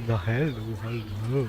Na hello, hello.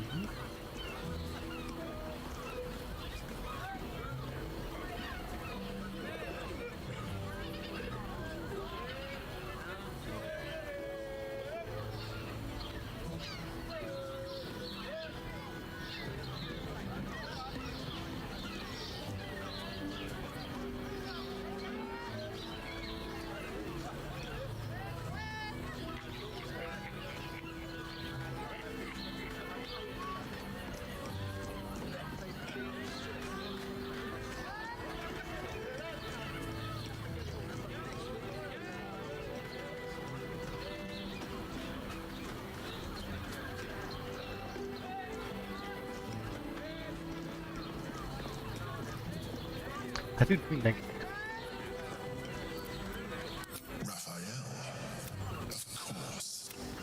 Hát üdv mindenki.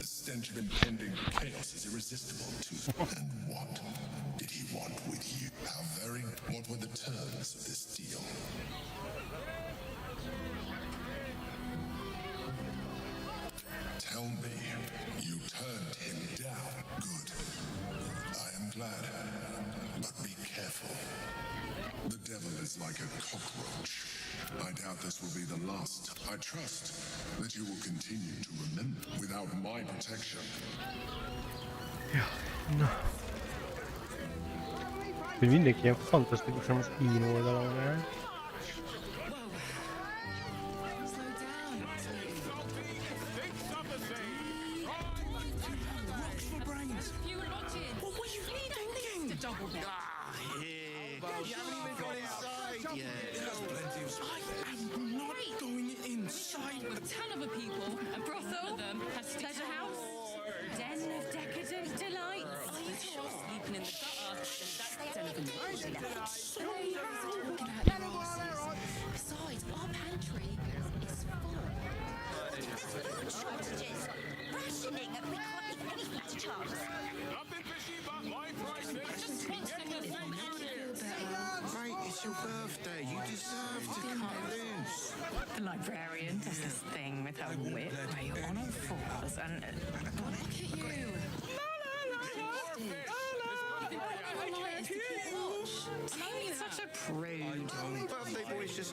stench of impending chaos is irresistible to you. And what did he want with you? What were the terms of this deal? Tell me, you turned him down. Good. I am glad. But be careful. The devil is like a cockroach. I doubt this will be the last. I trust that you will continue to remember. Without my protection. Ja, na. Hogy mindenki ilyen fantasztikusan az én oldalon áll.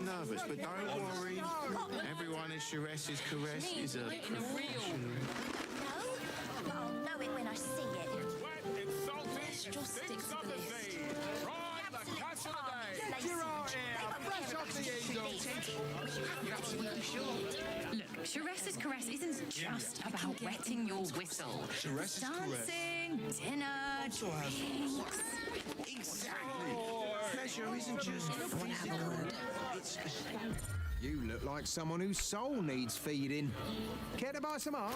Nervous, but don't worry. Everyone is Sharess's caress is a professional. No? I'll know it when I see it. Let's just stick to the list. Look, Sharess's caress isn't just about wetting your whistle. Sharess's dancing, dinner, drinks. Exactly. Pleasure isn't just physical. You look like someone whose soul needs feeding. Care to buy some art?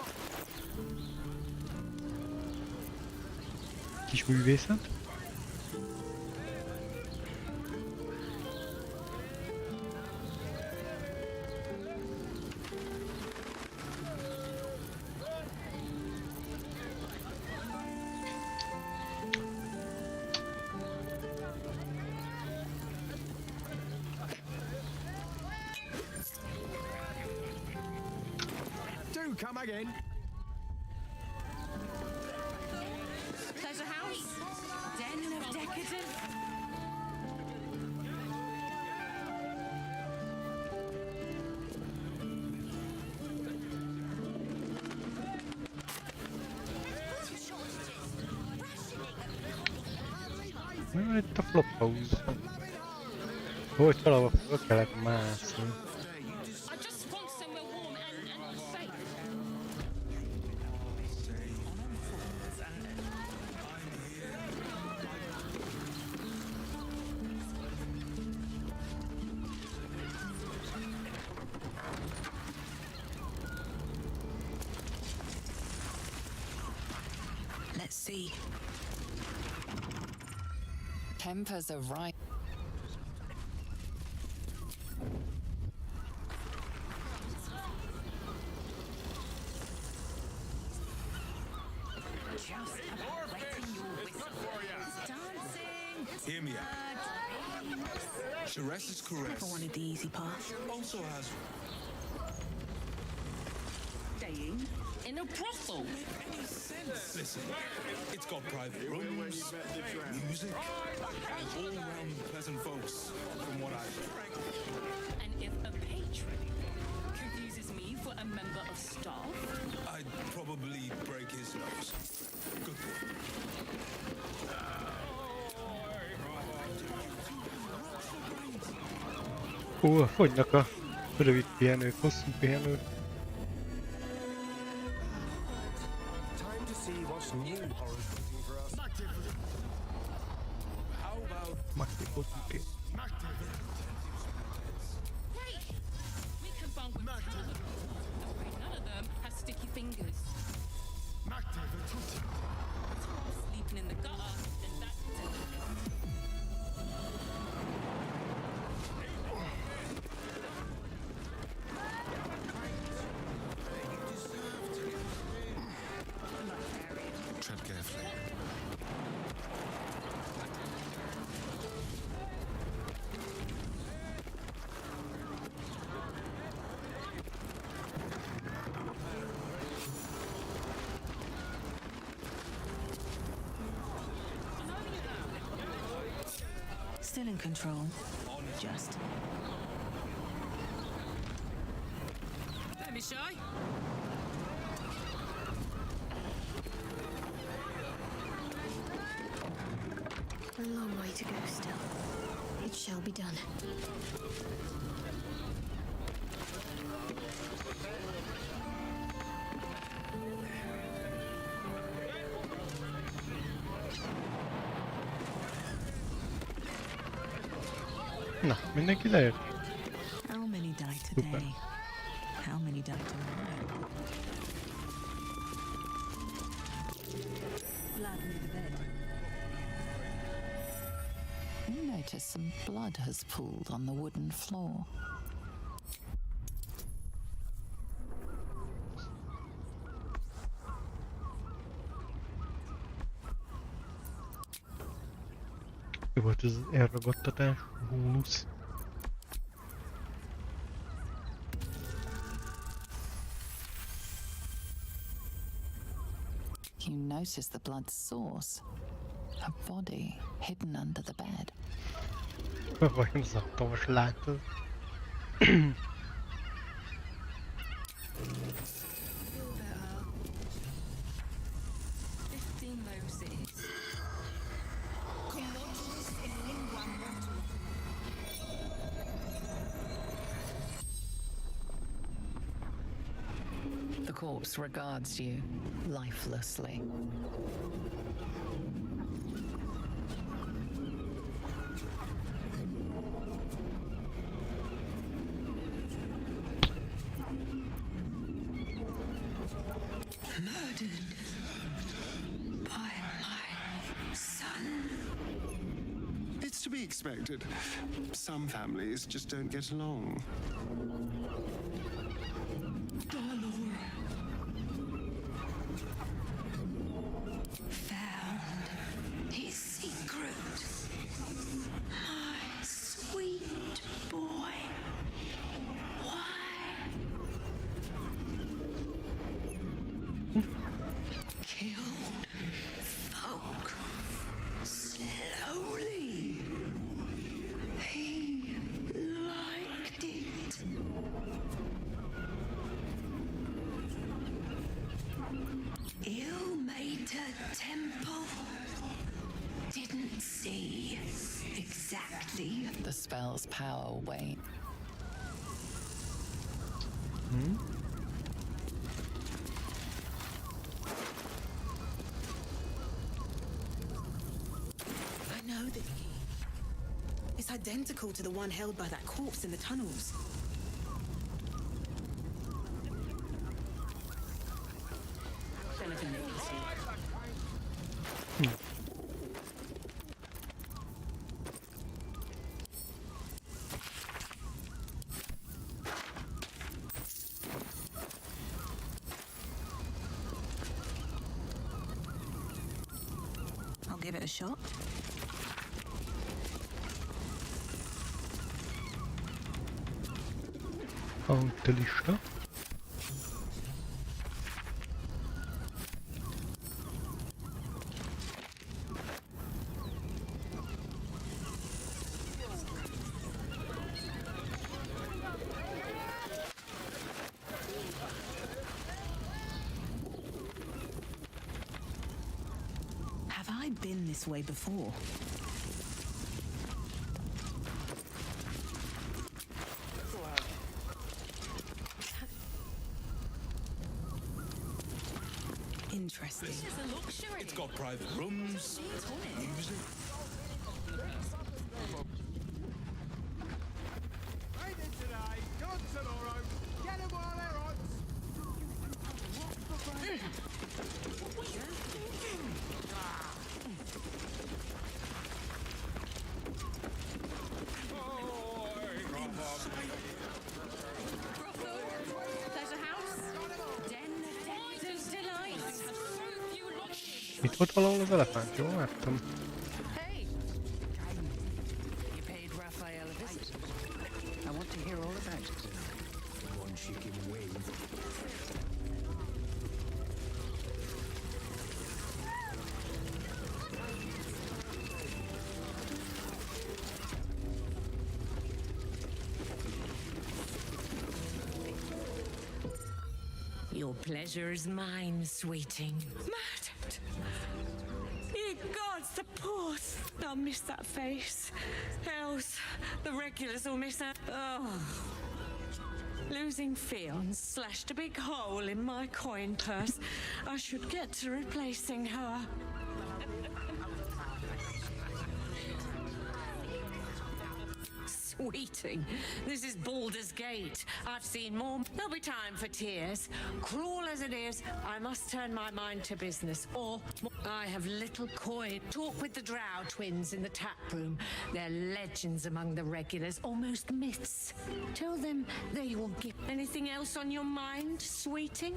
Kis művészet. Come again. Pleasure house, den of decadence. Mi van itt a flophouse? Hogy valahol fel kellett mászni. Let's see. Tempers are right. Just about wetting your whistle. Dancing. Hear me out. Sharess's caress. I wanted the easy path. Also has Staying in a brothel. any sense. Listen, it's got private rooms, music, and all-round pleasant folks, from what I've heard. And if a patron confuses me for a member of staff, I'd probably break his nose. Good boy. Fogynak a rövid pihenők, hosszú pihenők. Time to see what's new horror's waiting for us. How about Maximum oké. great! We can bond with two of them. Afraid none of them has sticky fingers. Sleeping in the gutter, then that's definitely. Tread carefully. Still in control. Just. Let me show you. A long way to go still. It shall be done. Na, mindenki leért? How many die today? How many die tomorrow? Blood near the bed. You notice some blood has pooled on the wooden floor. Mi volt ez az elragadtatás? Bónusz. You notice the blood's source. A body hidden under the bed. Vajon zaktos látod? The corpse regards you lifelessly. Murdered by my son. It's to be expected. Some families just don't get along. Found his secret. My sweet boy. Why? Killed folk slowly. He liked it. Ill-mater temple. Didn't see exactly. The spell's power wane. I know the key. It's identical to the one held by that corpse in the tunnels. Anything they can see. I'll give it a shot. Lista. I been this way before? Interesting. This is a luxury. It's got private rooms, music. Pleasure house. Den of Denton's delight. Has so few luxuries. Itt volt valahol az elefánt, jól láttam? Hey! You paid Raphael a visit. I want to hear all about it. One chicken wing. Your pleasure is mine, sweeting. Murdered! Ye gods, the poor! I'll miss that face. Else, the regulars will miss out. Oh. Losing Fionn slashed a big hole in my coin purse. I should get to replacing her. Sweeting, this is Baldur's Gate. I've seen more. There'll be time for tears. Cruel as it is, I must turn my mind to business, or I have little coin. Talk with the Drow twins in the tap room. They're legends among the regulars, almost myths. Tell them they will give. Anything else on your mind, sweeting?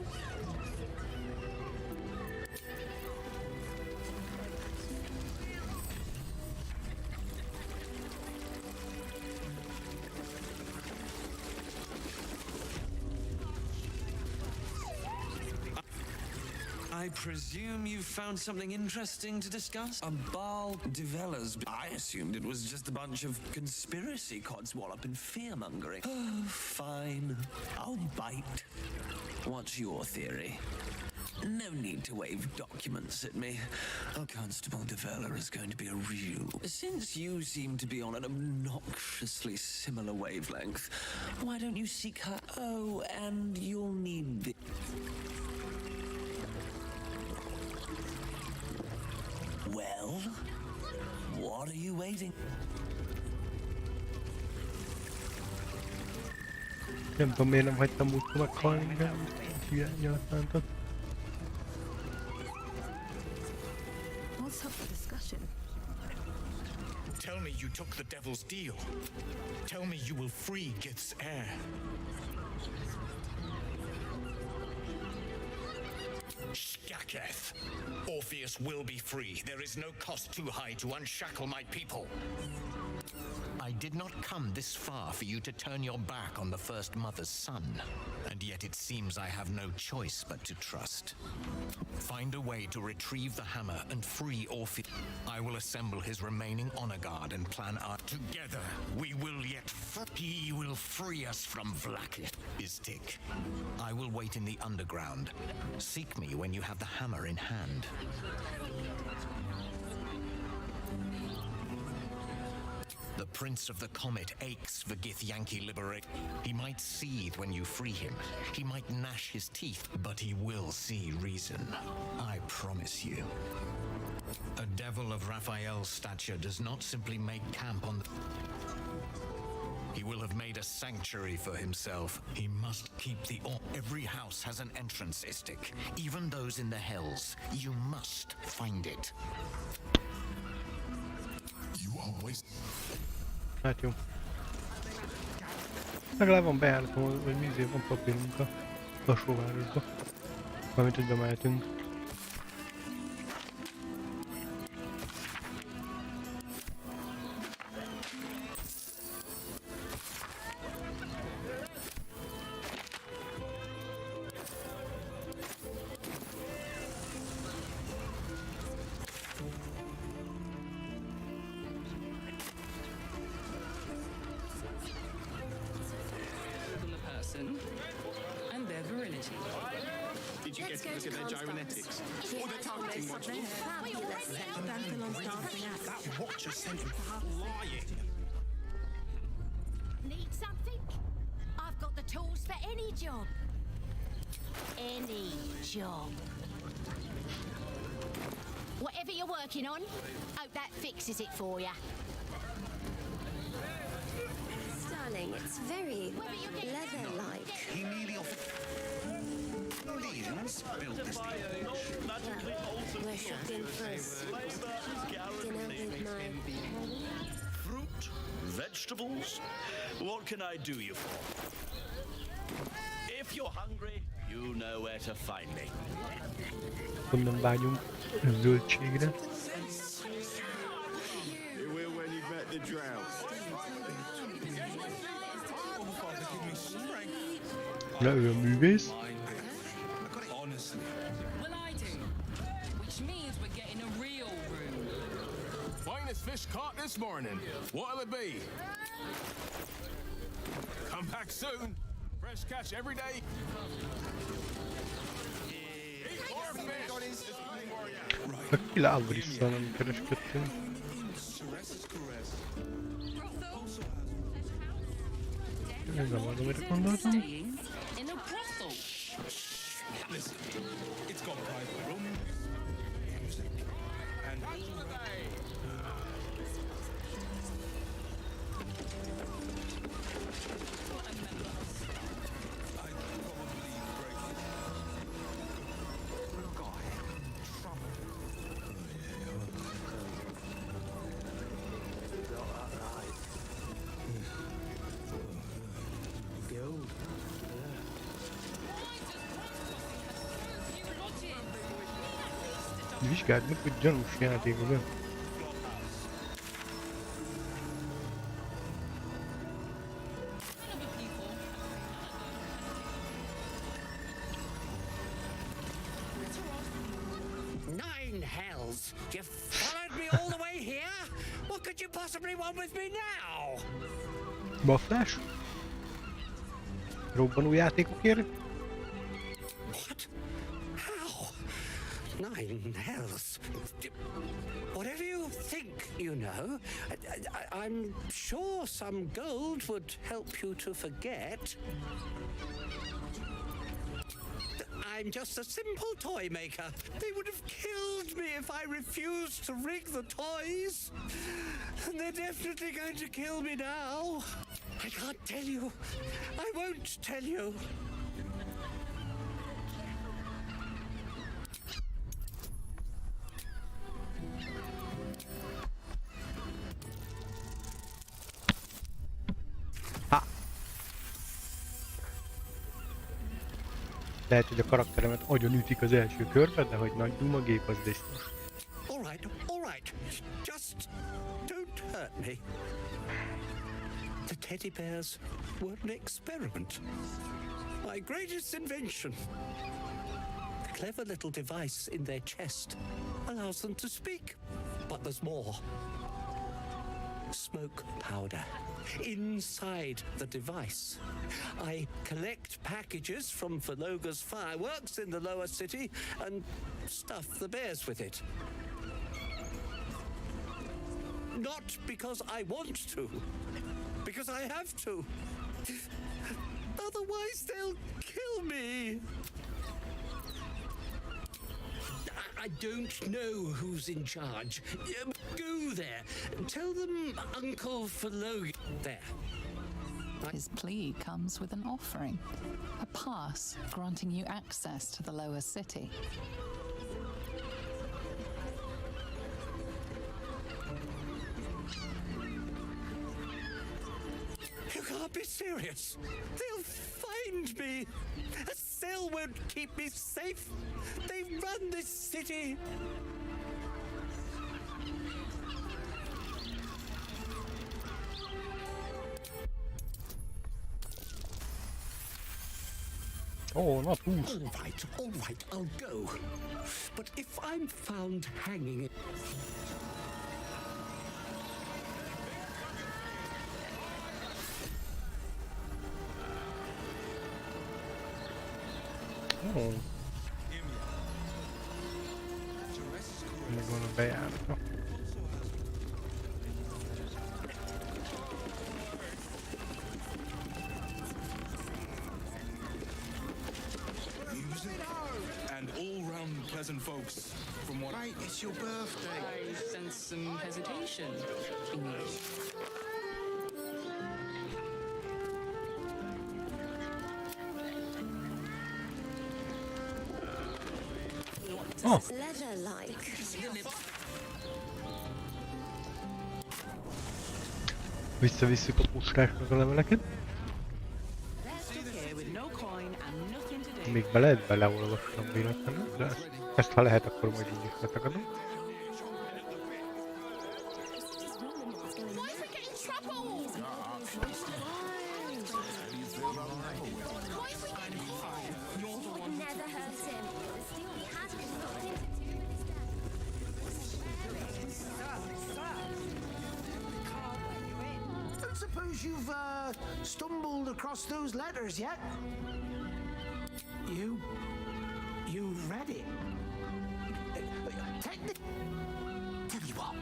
I presume you found something interesting to discuss? A Baldur. I assumed it was just a bunch of conspiracy codswallop and fear-mongering. Oh, fine. I'll bite. What's your theory? No need to wave documents at me. Our Constable Develler is going to be a real... Since you seem to be on an obnoxiously similar wavelength, why don't you seek her? Oh, and you'll need the... Well, what are you waiting? Nem tudom, miért nem hagytam úgy meghalni, de hiány elefántot. What's up for discussion? Tell me you took the devil's deal. Tell me you will free Gith's heir. Skaketh. Orpheus will be free. There is no cost too high to unshackle my people. I did not come this far for you to turn your back on the first mother's son. And yet it seems I have no choice but to trust. Find a way to retrieve the hammer and free Orpheus. I will assemble his remaining honor guard and plan our... Together, we will yet... He will free us from Vlakit, Istik. I will wait in the underground. Seek me when you have the hammer in hand. The Prince of the Comet aches for Githyanki liberate. He might seethe when you free him. He might gnash his teeth, but he will see reason. I promise you. A devil of Raphael's stature does not simply make camp on the... He will have made a sanctuary for himself. He must keep the... Every house has an entrance, Istik. Even those in the hells. You must find it. You are wasting. Hát jó. Legalább van bejáratom, vagy mi van papírunk a lassóvárosba. Valamint, hogy bemehetünk. And their virility. Did you get to look at their gyrometics. Or their targeting modules. That watcher sent him flying. Need something? I've got the tools for any job. Any job. Whatever you're working on, hope that fixes it for you. Darling, it's very leather-like. He merely offered. Lions built this thing. We're shopping first. Dinner with my... Fruit, vegetables. What can I do you for? If you're hungry, you know where to find me. Nem vágyunk zöldségre. You will when you've met the drought. Na, ő a művész. Honestly. Well, I do. Which means we're getting a real room. Finest fish caught this morning. What'll it be? Come back soon. Fresh catch every day. Kiláll vissza, nem kereskedtünk. Ez nem az, amire gondoltam. In a brothel. Listen, it's got private rooms, music, and Vizsgáld meg, hogy gyanús játékban van. Nine hells! You followed me all the way here? What could you possibly want with me now? Bafflás? Robbanó játékokért? What? How? Nine hells. Whatever you think, you know. I'm sure some gold would help you to forget. I'm just a simple toy maker. They would have killed me if I refused to rig the toys. And they're definitely going to kill me now. I can't tell you. I won't tell you. Lehet, hogy a karakteremet agyon ütik az első körben, de hogy nagy duma gép az biztos. All right. Just don't hurt me. The teddy bears were an experiment. My greatest invention. A clever little device in their chest allows them to speak. But there's more. Smoke powder. Inside the device, I collect packages from Valoga's fireworks in the lower city and stuff the bears with it. Not because I want to, because I have to. Otherwise they'll kill me. I don't know who's in charge. Go there. Tell them Uncle Valoga there. His plea comes with an offering, a pass granting you access to the lower city. You can't be serious. They'll find me. A cell won't keep me safe. They run this city. Oh, not loose. All right, I'll go. But if I'm found hanging... Oh. volna bejárta. And all-round pleasant folks, from what I... It's your birthday. I sense some hesitation in you. Oh. Leather-like. Visszavisszük a puskásnak a leveleket. Még be lehet beleolvasnom véletlenül, de ezt ha lehet, akkor majd így is letagadom. Don't suppose you've stumbled across those letters yet? You read it? Tell you what,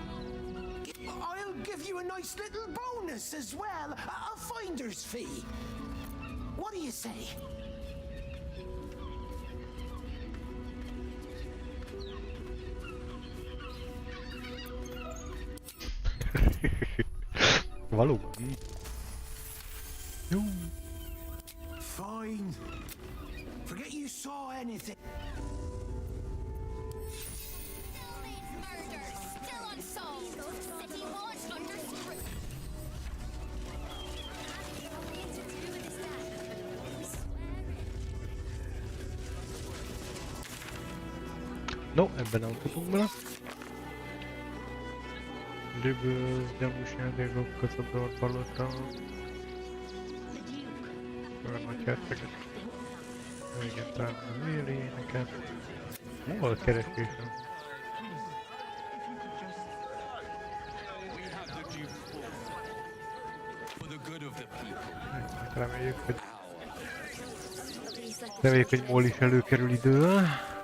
I'll give you a nice little bonus as well, a finder's fee. What do you say? Valóban. Jó. Fine. Forget you saw anything. No, ebben nem futunk bele. Düböz, gyanús játékok, kaszador, palota. Olyan nagy herceget. Igen, talán az éléneket. Hol a keresésem? Reméljük, hogy Moll is előkerül idővel.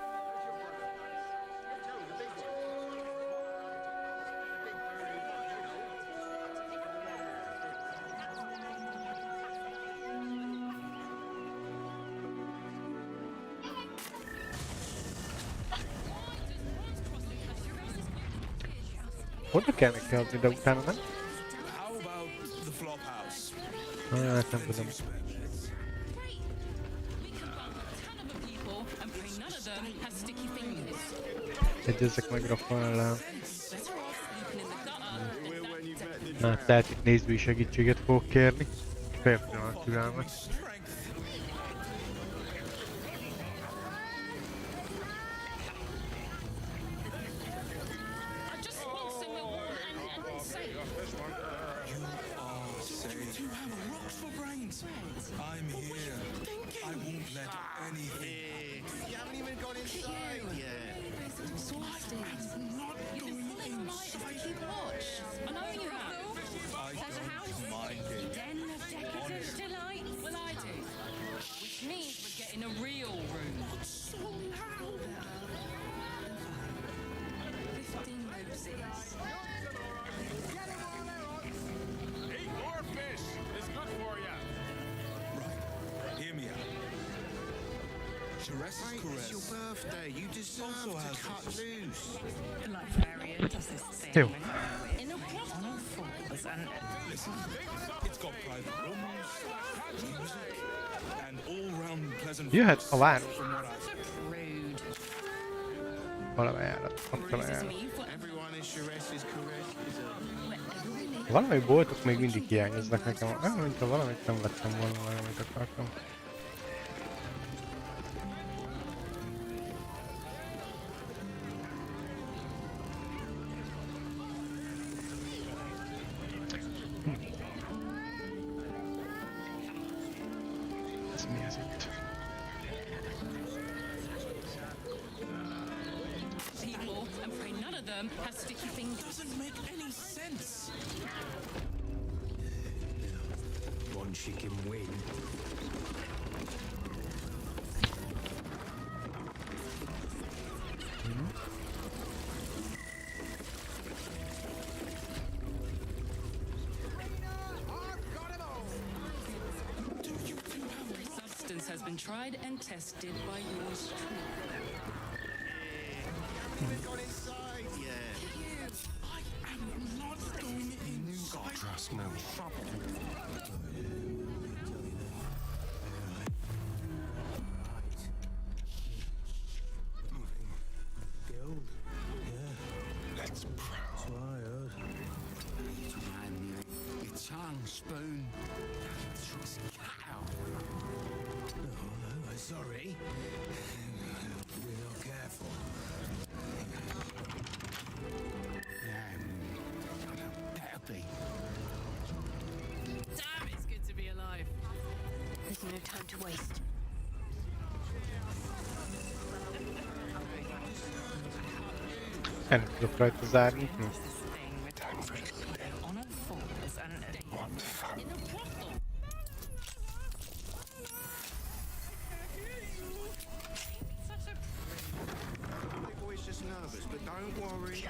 Oda kell neki adni, de utána nem? Hát nem tudom. Egyezzek meg Rafaellel. Hát lehet itt nézői segítséget fogok kérni. Fél pillanat türelmet. I'm here. I won't let anything. You haven't even got inside yet. I'm not going inside. Keep watch. I know you have. I don't mind it. Den of decadent delight. Well, I do. Which means we're getting a real room. Somehow. 15 roses. Eat more fish. It's good for you. Hear me out. Teresa's It's your birthday. You deserve to cut loose. The librarian does this thing Ew. in a on all fours and Listen, it's got private rooms, music, and all-round pleasant Jöhet folks a város. from what I've rude. Valamelyára. Valamelyára. Everyone is Teresa's caress. Valami boltok még mindig hiányoznak nekem. Nem, mintha valamit nem vettem volna, valamit akartam. Ez mi ez itt? People, and pray none of them have sticky fingers. doesn't make any sense. One chicken win. and tried and tested by yours truly. We've gone inside. Yeah. I am not going inside. Trust no trouble. Gold. Yeah. Let's prowl. That's what I heard. Your tongue, spoon. It's cow. No, sorry. We're not careful. Peppy. Damn, it's good to be alive. There's no time to waste. En tudok rajta zárni. On a force and What fun. My boy's just nervous, but don't worry.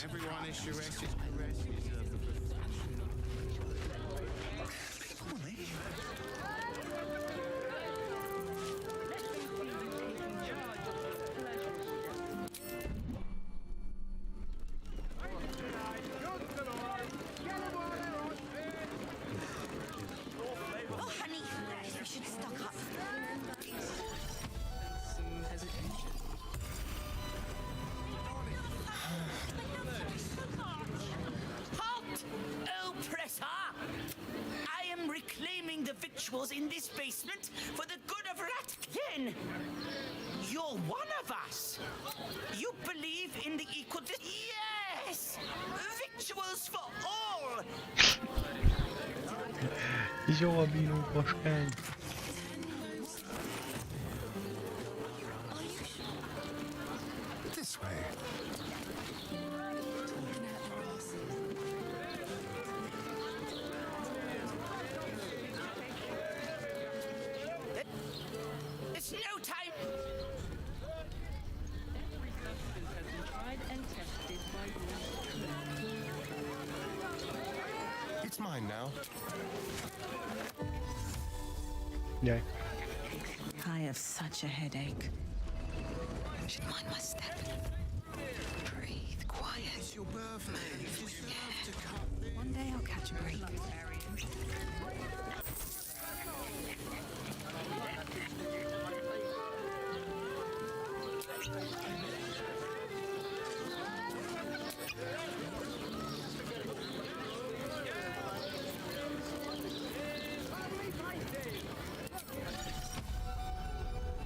Everyone is caress is caress is Oh, honey, we should stock up. Some hesitation. Halt! Oppressor! I am reclaiming the victuals in this basement for the good of Ratkin. You're one of us. You believe in the equal... Yes! Victuals for all! Jó, bíró vaskány. this way. It's no time. Every substance has been tried and tested by yours truly. It's mine now. Jaj. I have such a headache. I should mind my step. Breathe quiet. It's your birthday. You deserve to cut this. One day I'll catch a break.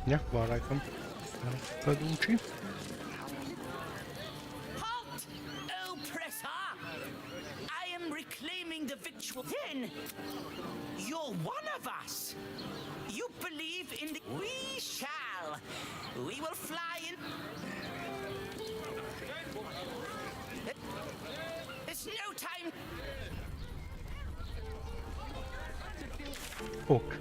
Ja, van rajtam. Kadúcsi. Halt! Oppressor! I am reclaiming the victual. Then, you're one of us. You believe in the... We shall. We will fly in... It's no time. Ok.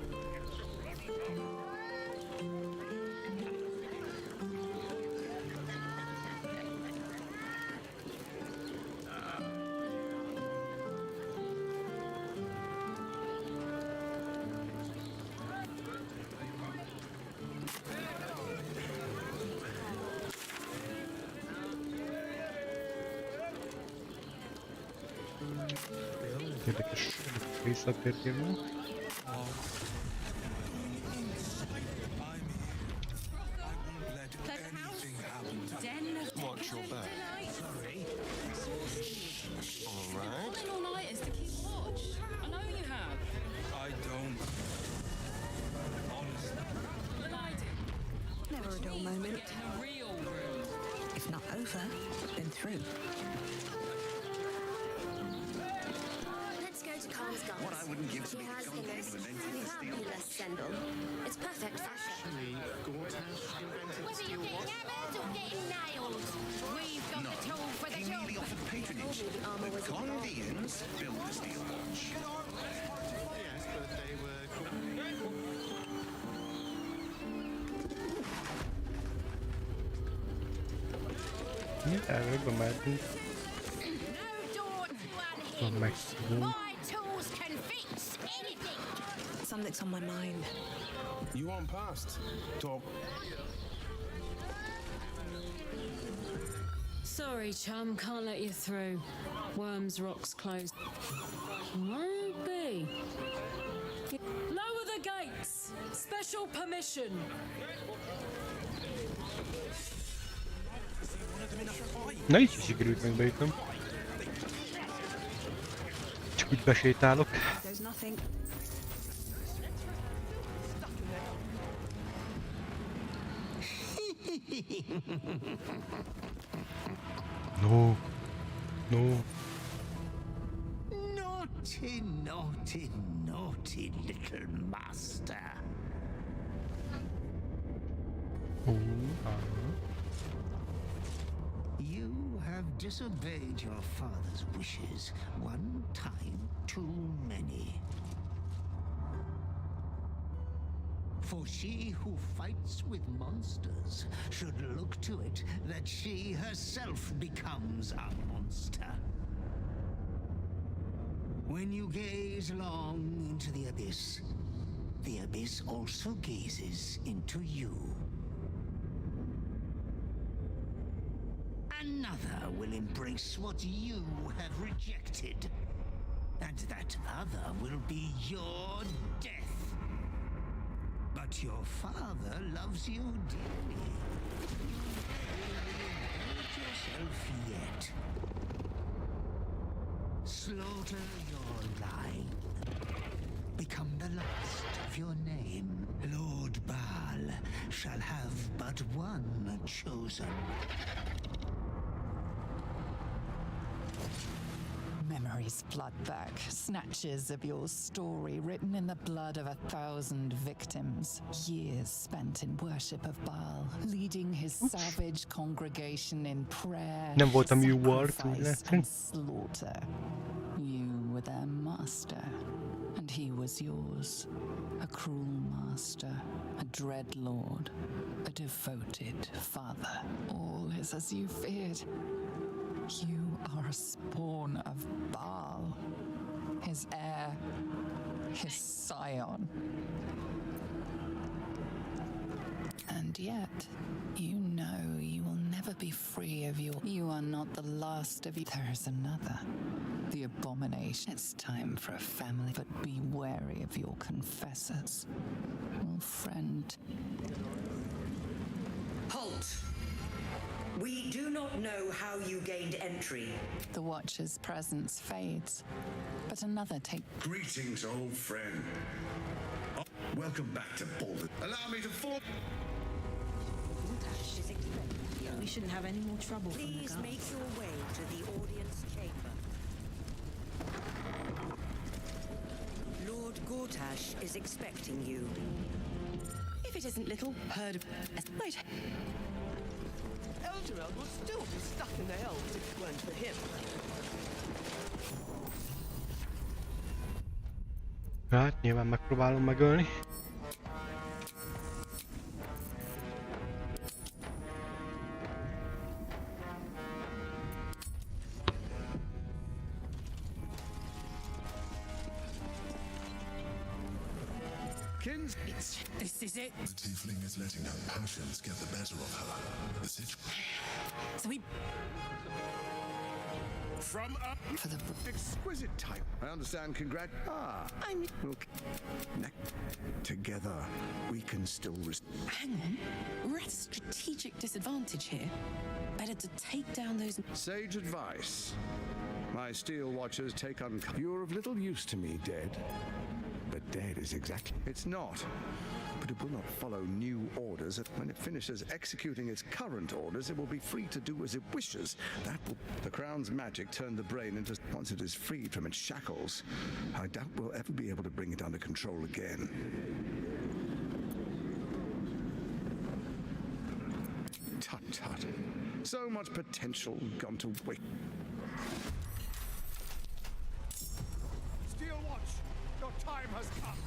Érdekes részletérkérünk. Watch your back. All right. Been all nighters to keep watch. I know you have. I don't. Honestly. Well, I do. Never a dull moment. Get in a real room. If not over, then through. Let's go to Khan's Gardens. What I wouldn't give to He be has the most fabulous sendal. It's perfect fashion. Actually, Gort has invented Whether steel you're getting watch. hammered or getting nailed, we've got the tool for the He job. merely offered patronage. The armor was The Condians built the steel watch. Yes, but they were... Erről bemehetünk. No door to Van unhinge. megszívunk. My tools can fix anything. It's Something's on my mind. You on past? Talk. Sorry, chum, can't let you through. Worms Rock's closed. Won't be. Lower the gates! Special permission! Na így is sikerült megbejtöm. Csak úgy besétálok. There's nothing. No. No. Naughty, naughty, naughty little master. You have disobeyed your father's wishes one time too many. For she who fights with monsters should look to it that she herself becomes a monster. When you gaze long into the abyss also gazes into you. Another will embrace what you have rejected, and that other will be your death. But your father loves you dearly. You haven't hurt yourself yet. Slaughter your line. Become the last of your name. Lord Baal shall have but one chosen. Memories flood back, snatches of your story written in the blood of 1,000 victims. Years spent in worship of Baal, leading his savage congregation in prayer, Nem voltam jó sacrifice and slaughter. You were their master, and he was yours. A cruel master, a dread lord, a devoted father. All is as you feared. You are a spawn of Baal, his heir, his scion. And yet, you know you will never be free of your... You are not the last of you. There's another. The abomination. It's time for a family, but be wary of your confessors. Oh, friend. Halt! We do not know how you gained entry. The Watcher's presence fades, but another Greetings, old friend. Welcome back to Baldur. Allow me to fall. We shouldn't have any more trouble. Please make your way to the audience chamber. Lord Gortash is expecting you. If it isn't little herd of... Wait. Elderel would still be stuck in the elves if it weren't for him. Hát nyilván megpróbálom megölni. This is it. The tiefling is letting her passions get the better of her. The situation. So we... From up for the exquisite type. I understand. I'm okay. Together, we can still. Hang on, we're at a strategic disadvantage here. Better to take down those. Sage advice. My steel watchers take You're of little use to me, dead. But dead is exactly. It's not. But it will not follow new orders. When it finishes executing its current orders, it will be free to do as it wishes. That will... The Crown's magic turned the brain into... Once it is freed from its shackles, I doubt we'll ever be able to bring it under control again. Tut tut. So much potential gone to waste. Steel Watch, your time has come.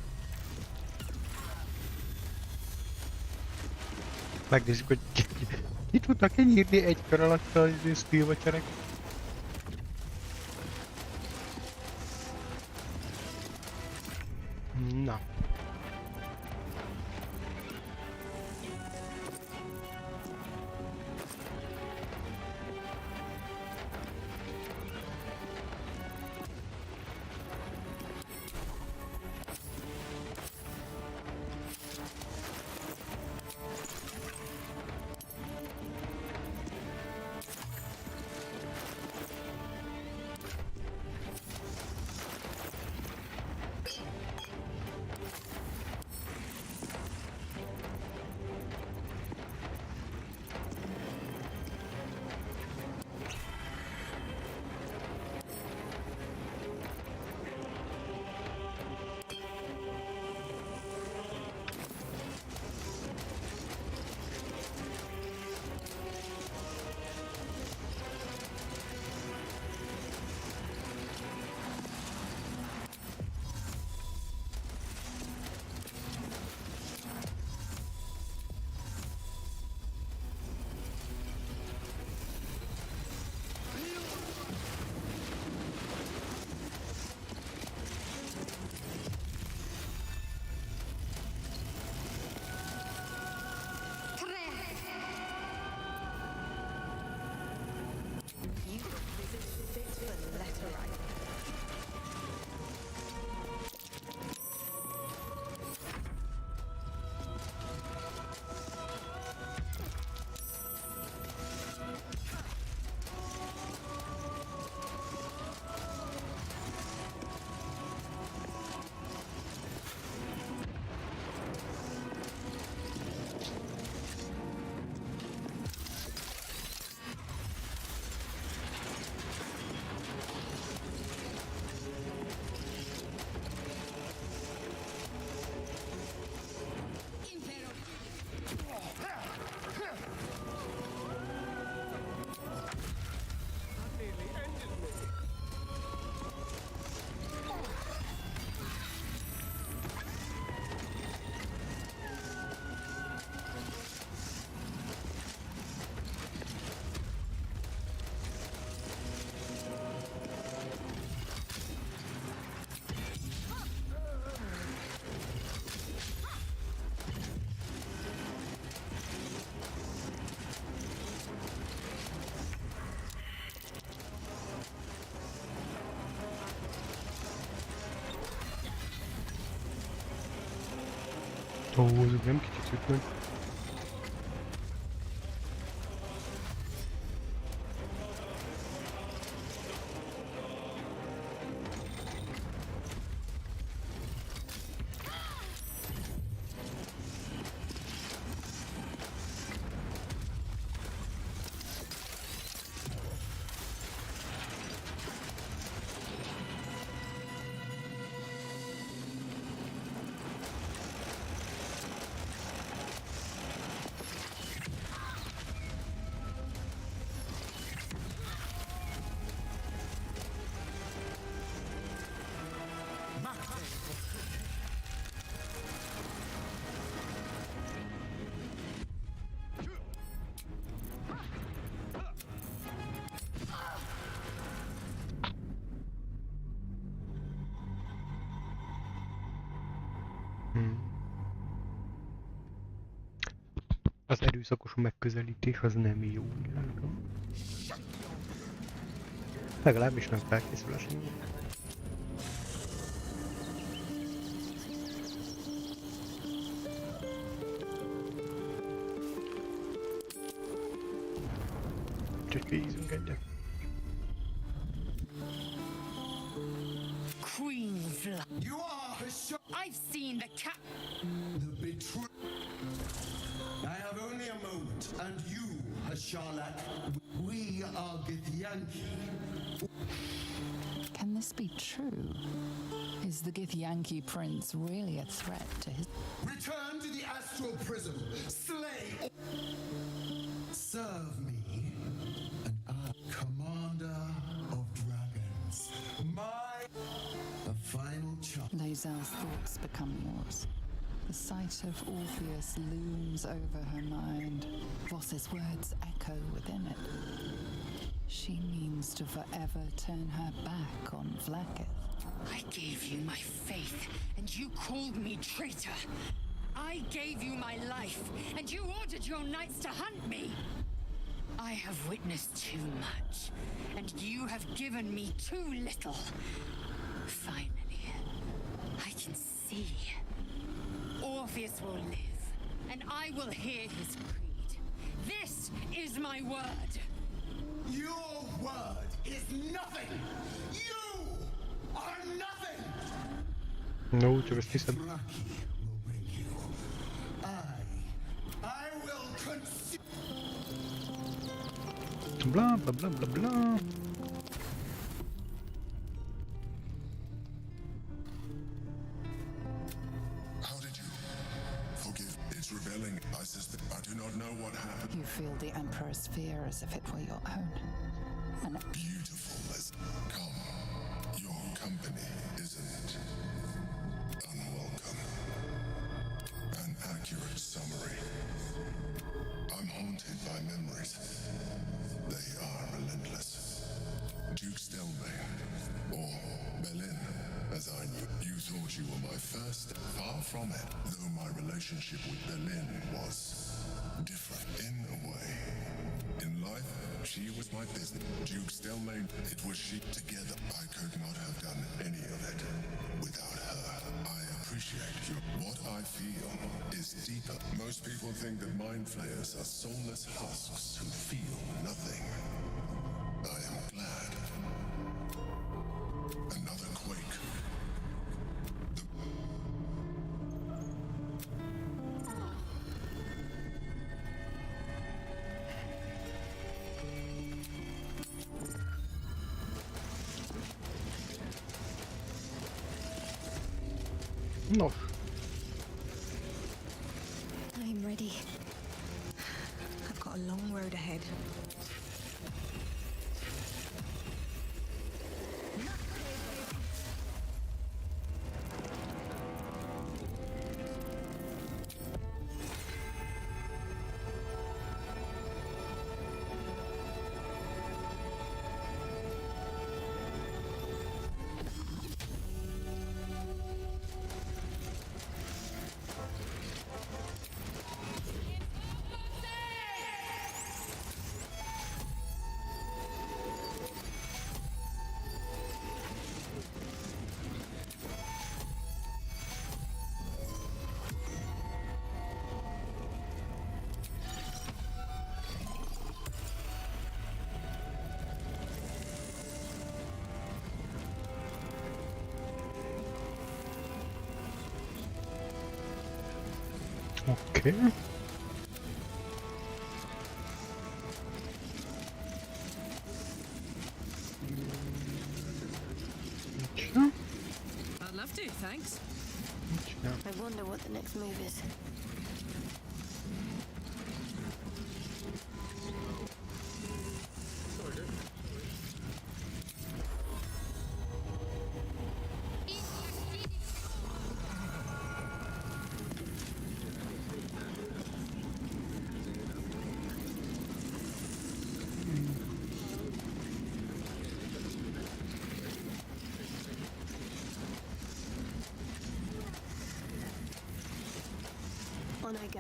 Megnézzük, hogy ki tudnak kinyírni egy kör alatt a steel-watcherek. Na. You visit fit for letter writing. Ó, ezek nem kicsit szüknek. Az erőszakos megközelítés az nem jó, úgy látom. Legalábbis nem felkészülésünk. Csak kézzünk egyet. You are I've seen the cat. The betrayal. I have only a moment, and you, Hashalak, we are Githyanki. Can this be true? Is the Githyanki prince really a threat to his... Return to the astral prism. Slay. Serve me, and I, commander of dragons. The final chance. Lae'zel's thoughts become yours. The sight of Orpheus looms over her mind. Voss's words echo within it. She means to forever turn her back on Vlaakith. I gave you my faith, and you called me traitor. I gave you my life, and you ordered your knights to hunt me. I have witnessed too much, and you have given me too little. Finally, I can see. Orpheus will live, and I will hear his creed. This is my word. Your word is nothing. You are nothing. No, csak ezt hiszem. I will consume. Bla bla bla bla bla. You feel the Emperor's fear as if it were your own. And beautiful as come. Your company isn't unwelcome. An accurate summary. I'm haunted by memories. They are relentless. Duke Stelmane, or Belin, as I knew. You thought you were my first, far from it. Though my relationship with Belin was different in a way. In life, She was my business. Duke still made it was she together. I could not have done any of it without her. I appreciate you. What I feel is deeper. Most people think that mind flayers are soulless husks who feel nothing. I am glad. Another quake. No. I'm ready. I've got a long road ahead. Okay. Sure. I'd love to, thanks. Sure. I wonder what the next move is. On I go.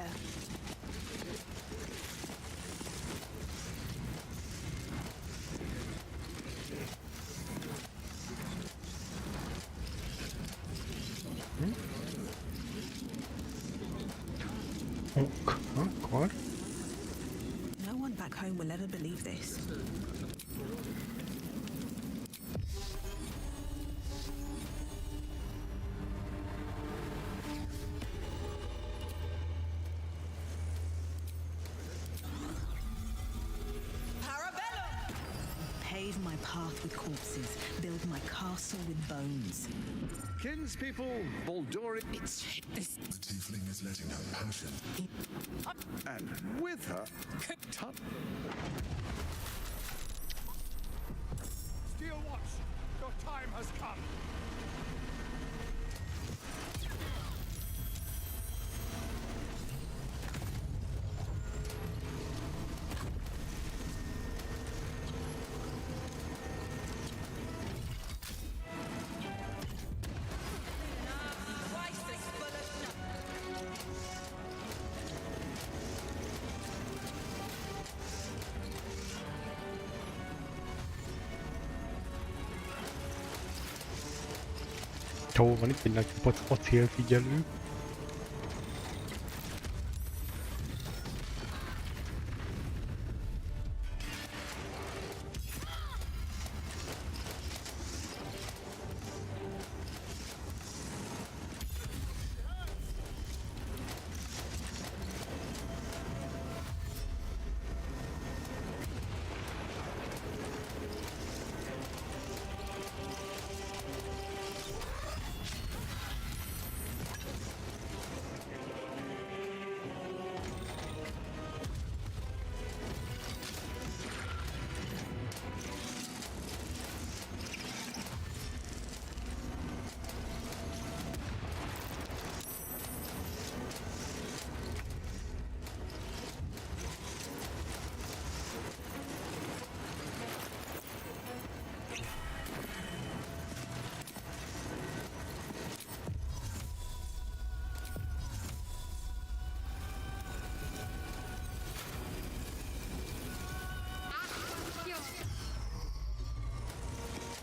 Oh, God. No one back home will ever believe this. Pave my path with corpses, build my castle with bones. Kinspeople, Baldur, It's The tiefling is letting her passion. and with her, Tut. Steel watch! Your time has come! Jó, van itt egy nagy acélfigyelő.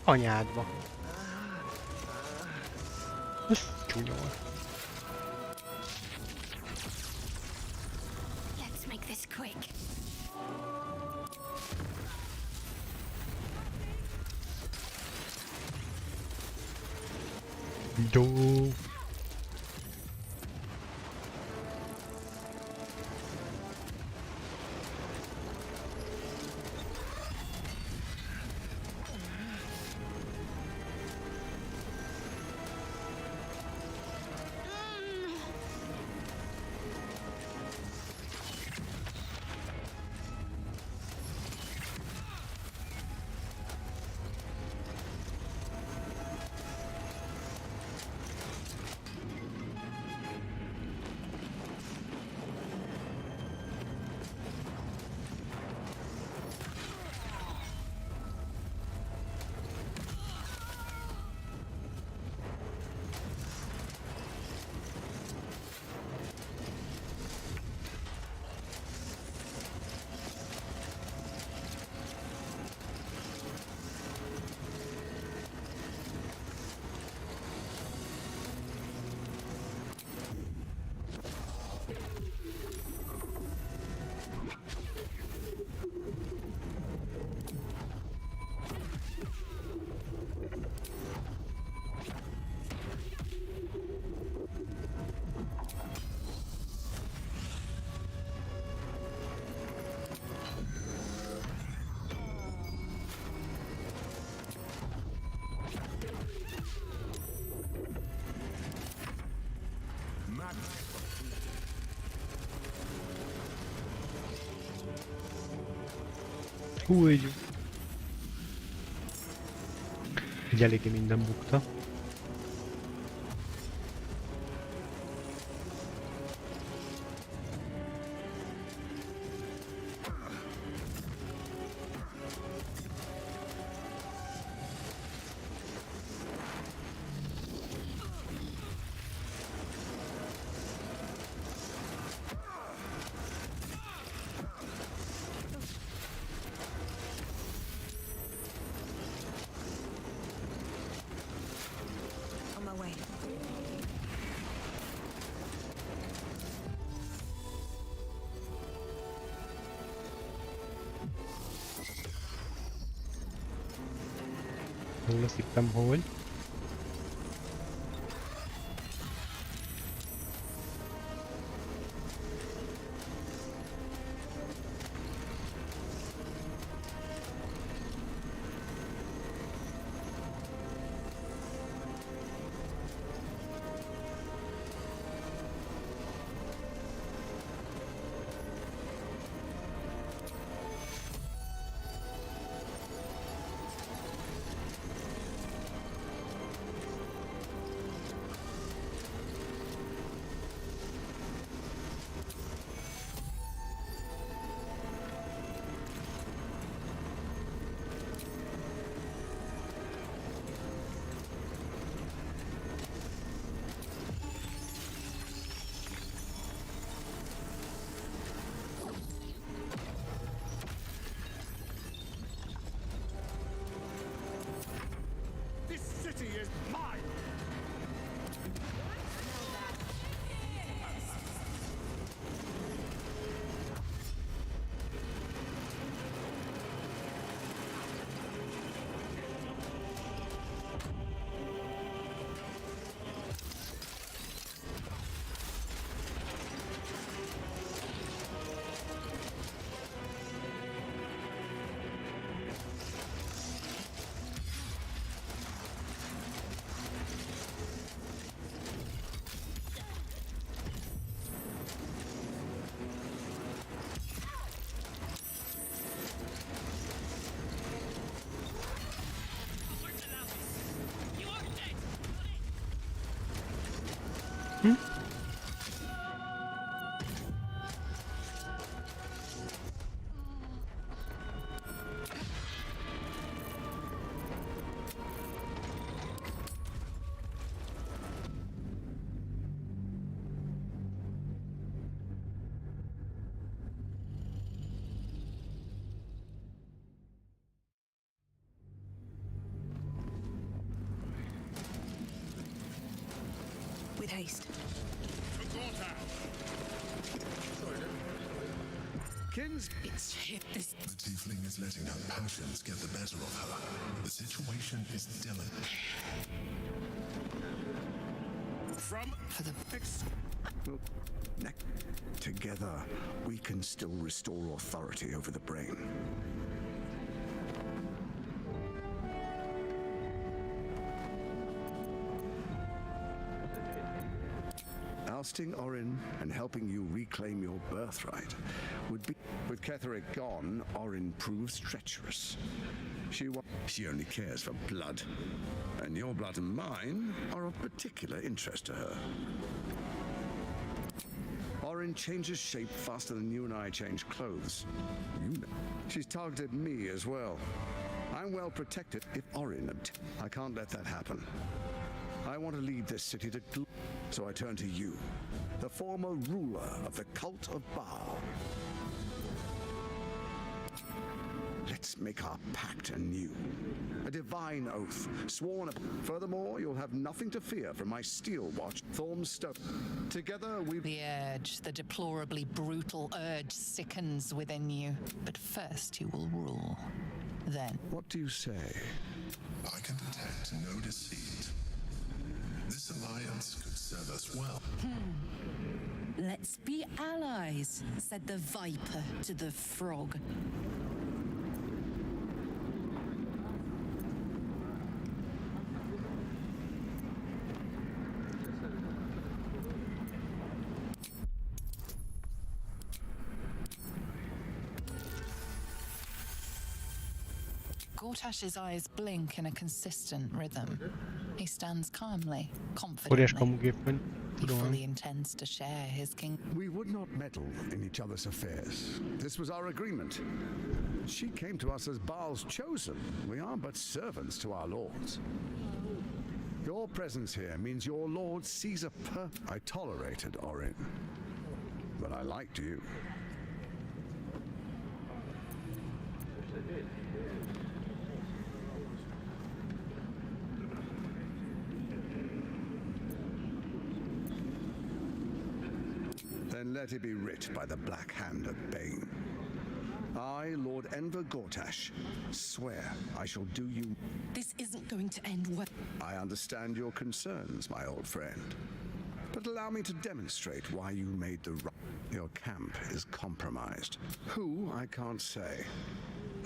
Anyádba. Ez csúnya volt. Let's make this quick. Jó. Úgy. Így eléggé minden bukta. Jól azt hittem, hogy... taste. Kins, it's hit this. The tiefling is letting her passions get the better of her. The situation is delicate. For the fix. Together, we can still restore authority over the brain. Ousting Orin and helping you reclaim your birthright would be... With Ketheric gone, Orin proves treacherous. She only cares for blood, and your blood and mine are of particular interest to her. Orin changes shape faster than you and I change clothes. You know. She's targeted me as well. I'm well protected if Orin... I can't let that happen. I want to lead this city to... So I turn to you, the former ruler of the cult of Baal. Let's make our pact anew. A divine oath, sworn... Furthermore, you'll have nothing to fear from my steel watch, Thormstone. Together we... The urge, the deplorably brutal urge sickens within you. But first you will rule. Then... What do you say? I can detect no deceit. This alliance could serve us well. Let's be allies, said the viper to the frog. Gortash's eyes blink in a consistent rhythm. He stands calmly, Podías confidently. como gifman. He fully intends to share his king. We would not meddle in each other's affairs. This was our agreement. She came to us as Baal's chosen. We are but servants to our lords. Your presence here means your lord sees a I tolerated Orin, but I liked you. Then let it be writ by the black hand of Bane. I, Lord Enver Gortash, swear I shall do you... This isn't going to end well. I understand your concerns, my old friend. But allow me to demonstrate why you made the right... Your camp is compromised. Who, I can't say.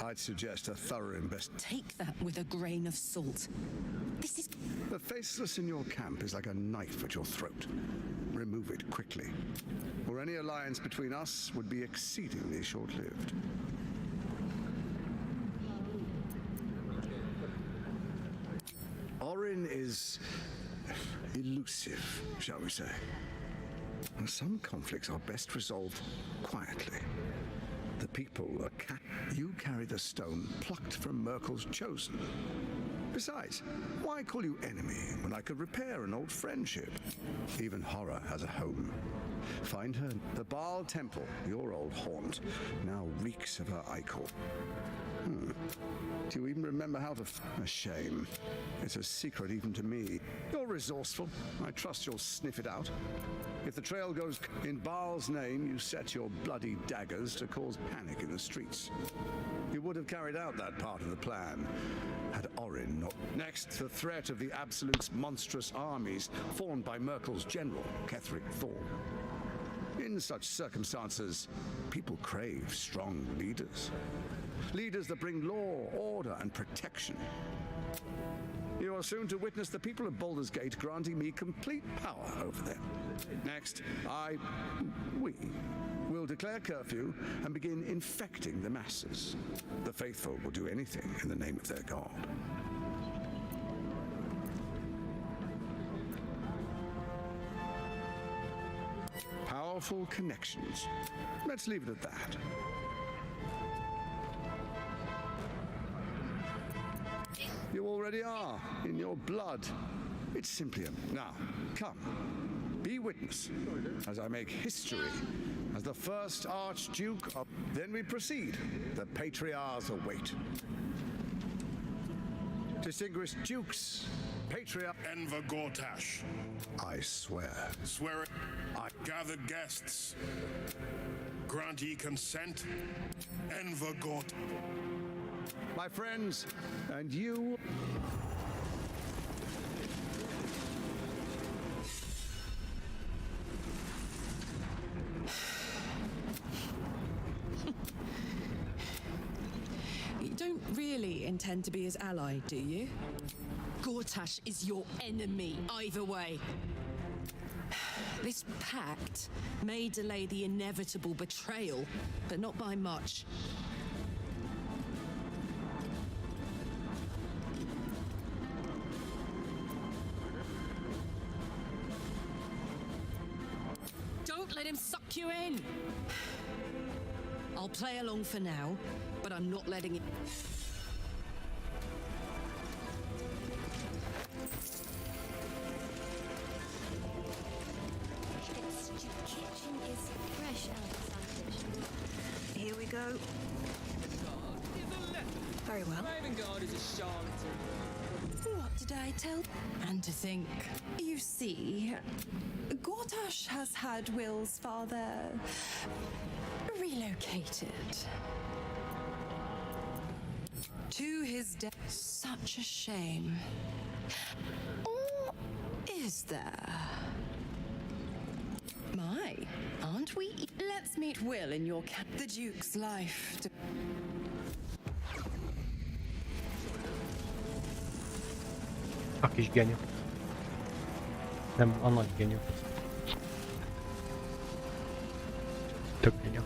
I'd suggest a thorough Take that with a grain of salt. This is... The faceless in your camp is like a knife at your throat. Remove it quickly, or any alliance between us would be exceedingly short-lived. Orin is elusive, shall we say. And some conflicts are best resolved quietly. The people are you carry the stone plucked from Merkel's chosen. Besides, why call you enemy when I could repair an old friendship? Even horror has a home. Find her. The Baal Temple, your old haunt, now reeks of her ichor. Do you even remember how to... A shame. It's a secret even to me. You're resourceful. I trust you'll sniff it out. If the trail goes... In Baal's name, you set your bloody daggers to cause panic in the streets. You would have carried out that part of the plan had Orin not... Next, the threat of the Absolute's monstrous armies formed by Merkel's general, Ketheric Thorn. In such circumstances, people crave strong leaders. Leaders that bring law, order, and protection. You are soon to witness the people of Baldur's Gate granting me complete power over them. Next, we will declare curfew and begin infecting the masses. The faithful will do anything in the name of their god. Powerful connections. Let's leave it at that. You already are, in your blood. It's simply a... Now, come. Be witness, as I make history as the first Archduke of... Then we proceed. The patriarchs await. Distinguished dukes Patriarch Enver Gortash. I swear. Swear it. I gathered guests. Grant ye consent. Enver Gort. My friends, and you. You don't really intend to be his ally, do you? Gortash is your enemy, either way. This pact may delay the inevitable betrayal, but not by much. Don't let him suck you in! I'll play along for now, but I'm not letting it... Kitchen is fresh out. Here we go. Very well. Ravengard is a charlatan. What did I tell? And to think, You see, Gortash has had Will's father relocated. to his death. Such a shame. Or is there? My, aren't we? Let's meet Will in your camp. The Duke's life. A kis geniu. Nem, a nagy geniu. Tök geniu.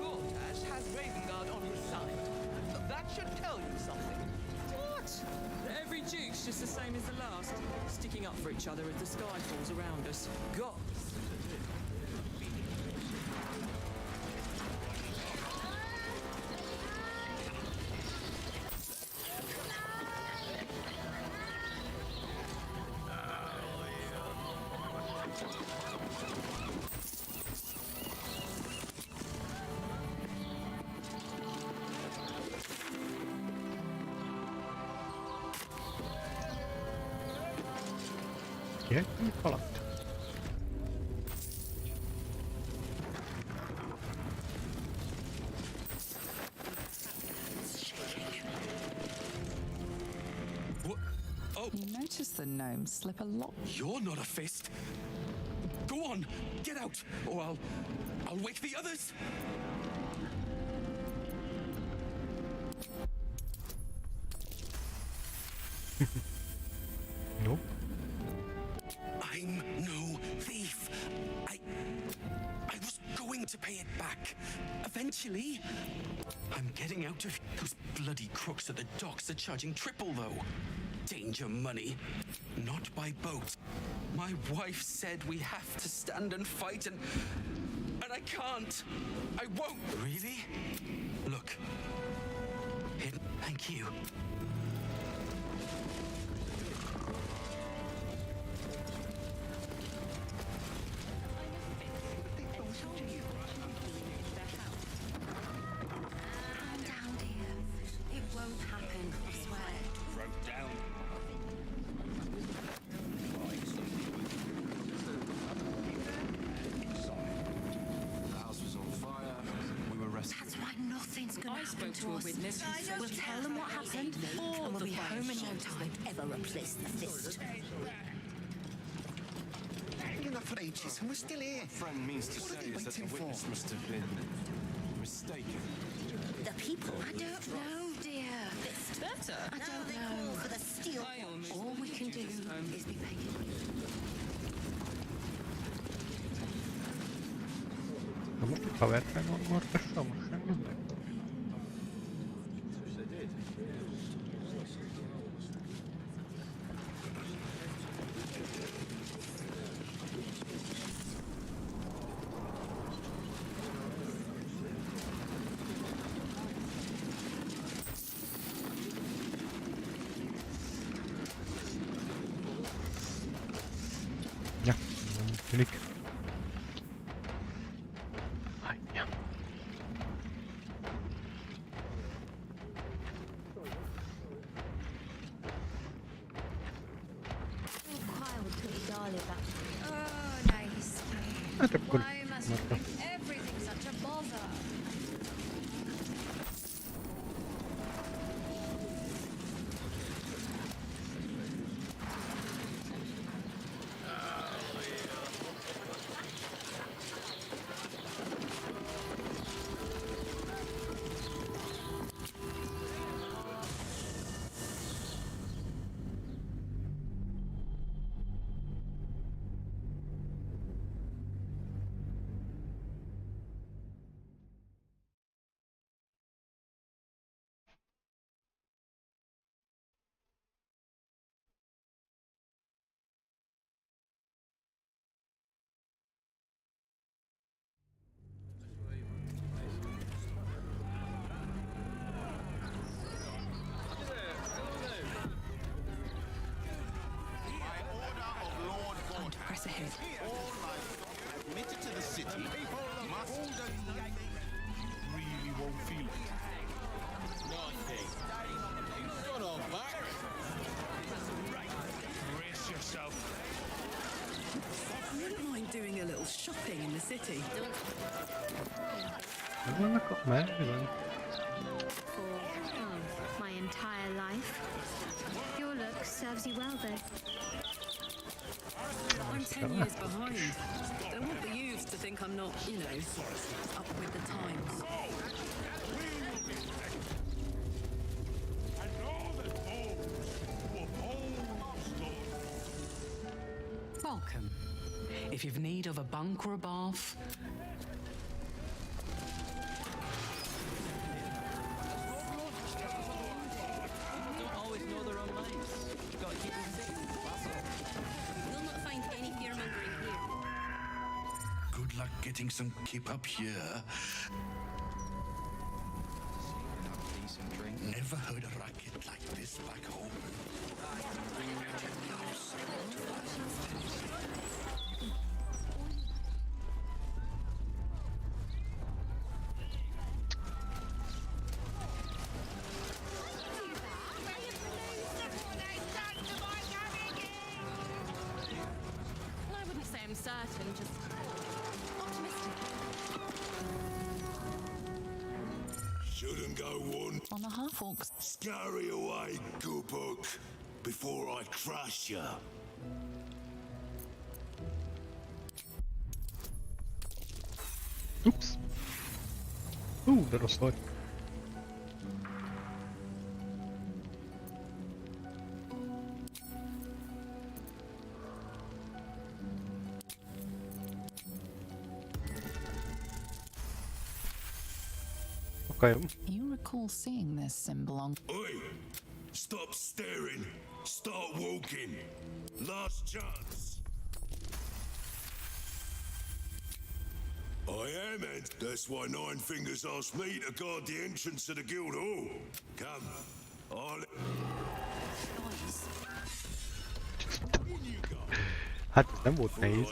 Gortash has Ravengard on his side. That should tell you something. What? Every Duke's just the same as the last. Sticking up for each other as the sky falls around us. God. Kiekki palattu. What? Oh. You notice the gnomes slip a lot. You're not a fist. Go on, get out, or I'll wake the others. Nope. I'm no thief. I was going to pay it back. Eventually. I'm getting out of those bloody crooks at the docks are charging triple though. Danger money. Not by boat. My wife said we have to stand and fight and I can't. I won't. Really? Look. Thank you. Calm down, dear. It won't happen, I swear. Wrote down. The house was on fire. We were rescued. That's why nothing's gonna happen spoke to to a us. witness who said We'll tell them what happened, and we'll be home in no time. Ever replace the fist. Been enough for ages, and we're still here. Friend means to What are say they is that the waiting for? witness must have been mistaken. The people? I don't know, dear. Better. I don't know. For the steel. All we can do is be patient. Na most itt haverság van Gortassal, most semmi. Ja, nem tűnik. Ajja. Why must you make everything such a bother? Press ahead. Admitted to the city. Must really won't feel it. Nothing. Got our back. Brace yourself. I wouldn't mind doing a little shopping in the city. For my entire life. Your look serves you well, though. I'm 10 years behind. Don't want the youths to think I'm not, you know, up with the times. Welcome. If you've need of a bunk or a bath, Don't always know their own minds. You gotta keep them safe. That's all. You'll not find any fear-mongering here. Good luck getting some kip up here. Never heard a racket like this back home. I wouldn't say I'm certain, just optimistic. Shouldn't go one. On the half-orcs. Scurry away, good book, before I crush ya. Oops. Det var svårt. Okay. You recall seeing this symbol on... Oi! Stop staring. Start walking. Last chance. I am, and that's why Nine Fingers asked me to guard the entrance to the guild hall. Come, I'll... Hade den varit nej.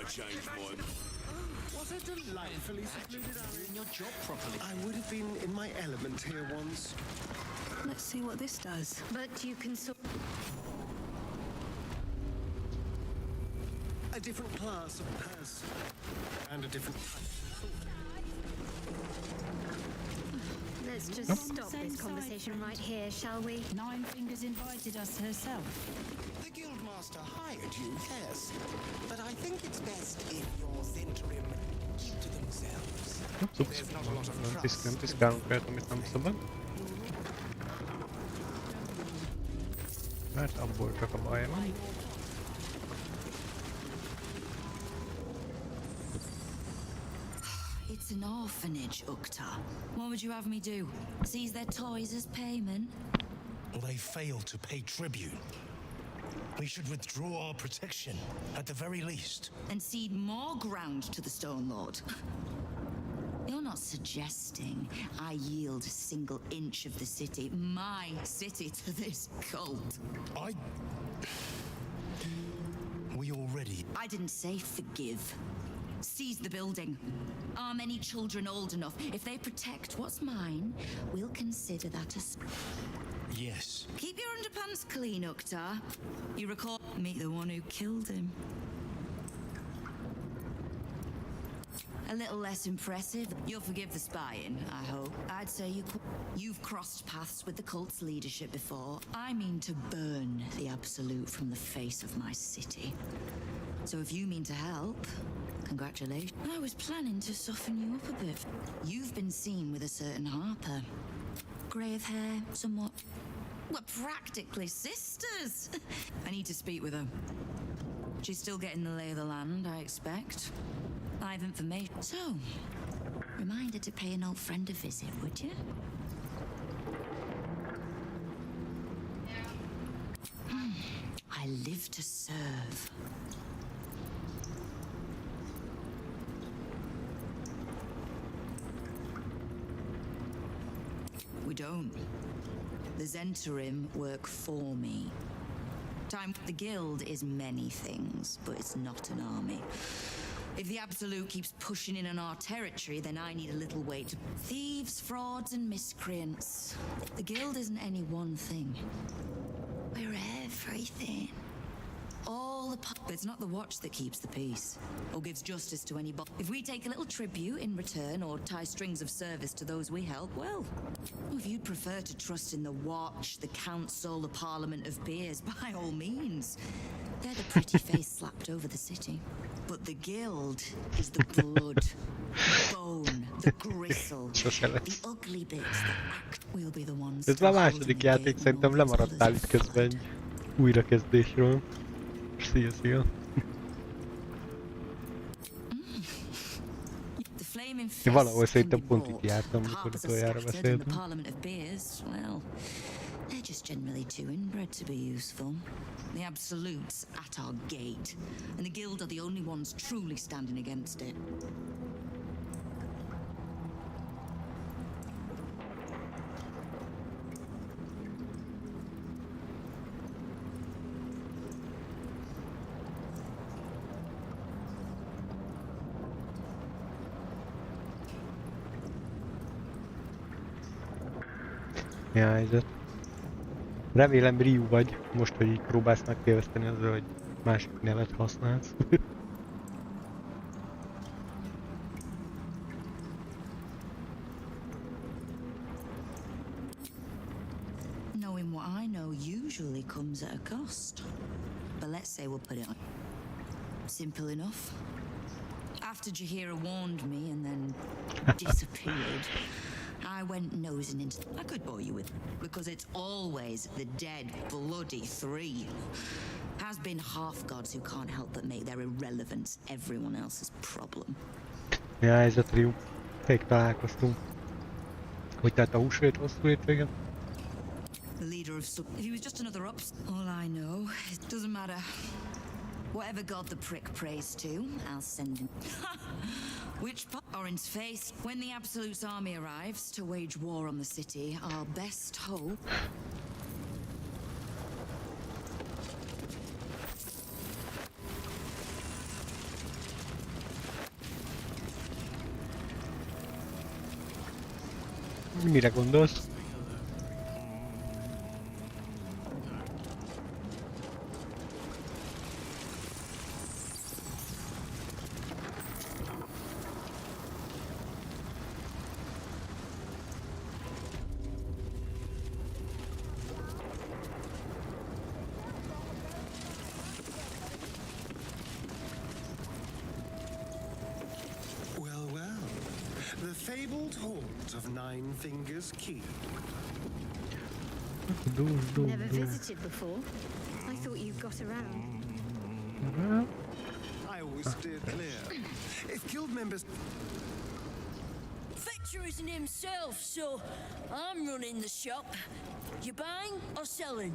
What a delightfully secluded area. Doing your job properly. I would have been in my element here once. Let's see what this does. But you can sort... A different class of person. And a different type. Let's just stop this conversation right here, shall we? Nine Fingers invited us herself. The guildmaster hired you, yes. But I think it's best if your Zentrim keep to themselves. There's not a lot of trust. Mert abból csak a baj van. It's an orphanage, Ukta. What would you have me do? Seize their toys as payment? Well, they failed to pay tribute. We should withdraw our protection, at the very least. And cede more ground to the Stone Lord? You're not suggesting I yield a single inch of the city, my city, to this cult? We already... I didn't say forgive. Seize the building. Arm any children old enough. If they protect what's mine, we'll consider that a... Yes. Keep your underpants clean, Ukta. You recall, meet the one who killed him. A little less impressive. You'll forgive the spying, I hope. I'd say you've crossed paths with the cult's leadership before. I mean to burn the Absolute from the face of my city. So if you mean to help, congratulations. I was planning to soften you up a bit. You've been seen with a certain Harper. Grey of hair, somewhat. We're practically sisters. I need to speak with her. She's still getting the lay of the land, I expect. Live information. So, reminder to pay an old friend a visit, would you? I live to serve. We don't. The Zentarim work for me. The Guild is many things, but it's not an army. If the Absolute keeps pushing in on our territory, then I need a little way to... Thieves, frauds, and miscreants. The Guild isn't any one thing. We're everything. All the... It's not the watch that keeps the peace, or gives justice to any... If we take a little tribute in return, or tie strings of service to those we help, well... If you'd prefer to trust in the Watch, the Council, the Parliament of Peers, by all means. They're the pretty face slapped over the city. But the Guild is the blood, the bone, the gristle, the ugly bits that act. We'll be the ones. Ez már második játék, szerintem lemaradtál itt közben egy újrakezdésről. Szia. Én valahol szerintem pont itt jártam, amikor utoljára beszéltünk. They're just generally too inbred to be useful. The Absolute's at our gate, and the Guild are the only ones truly standing against it. Helyzet. Remélem Ryu vagy, most, hogy így próbálsz megtéveszteni azzal, hogy másik nevet használsz. Knowing what I know usually comes at a cost. But let's say we'll put it on. Simple enough. After Jaheira warned me and then disappeared, I went nosing into... I could bore you with... Because it's always the dead, bloody three. Has been half-gods who can't help but make their irrelevance everyone else's problem. Mi a helyzet, Ryu? Rég találkoztunk. Hogy tett a húsvét hosszú hétvégen? The leader of... If he was just another ups... All I know, it doesn't matter. Whatever god the prick prays to, I'll send him. Which part? Orin's face. When the Absolute's army arrives to wage war on the city, our best hope... Mire gondolsz? Never visited before. I thought you got around. I always steered clear. If guild members... Victor isn't himself, so I'm running the shop. You buying or selling?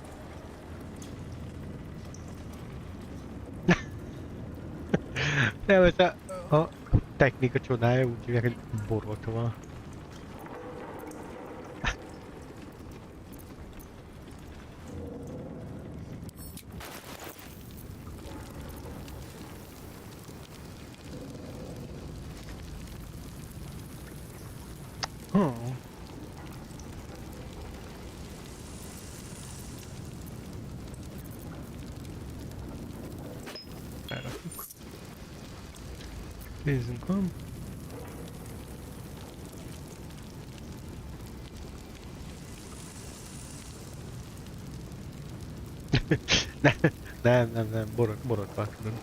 Nem, ez a technika csodája, úgy hívják, hogy borotva. Nézzünk, van. Nem, borotva tudod.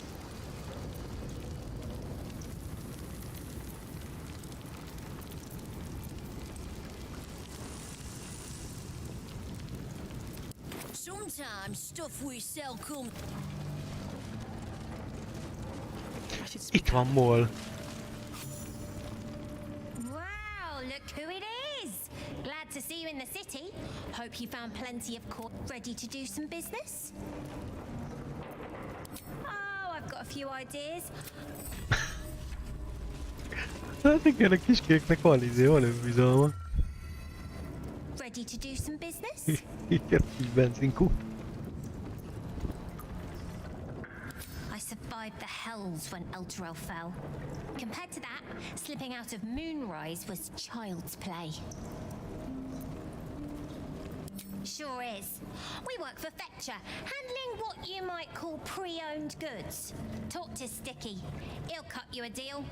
Sometimes stuff we sell comes. Itt van Moll. Wow, look who it is! Glad to see you in the city. Hope you found plenty of court ready to do some business. Oh, I've got a few ideas. Hát igen, a kiskéknek van önbizalma. Ready to do some business? Igen, kis benzinkú. I survived the hells when Elturel fell. Compared to that, slipping out of Moonrise was child's play. Sure is. We work for Fetcher, handling what you might call pre-owned goods. Talk to Sticky. He'll cut you a deal.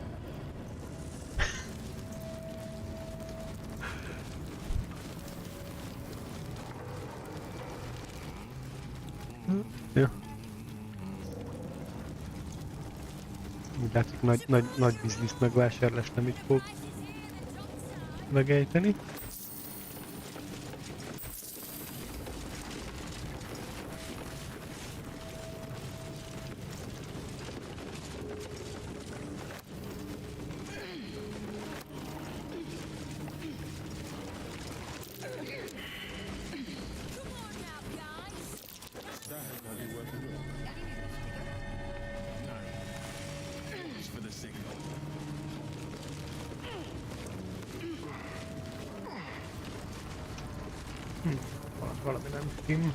Ja. Úgy látszik, nagy biznisz megvásárlás nem így fog megejteni. Valami nem kim.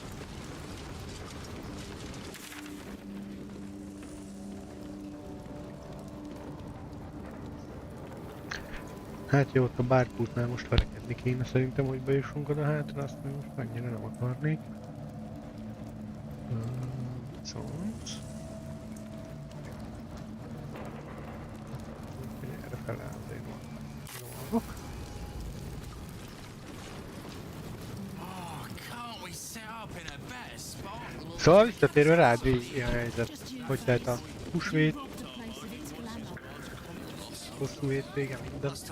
Hát jó, ott a bárpultnál most verekedni kéne szerintem, hogy bejussunk oda hátra, azt még most annyira nem akarnék. Viszont... erre feláll azért dolgok. Szóval visszatérve rád ilyen helyzet, hogy tehát a húsvét, hosszú hétvége, minden. Those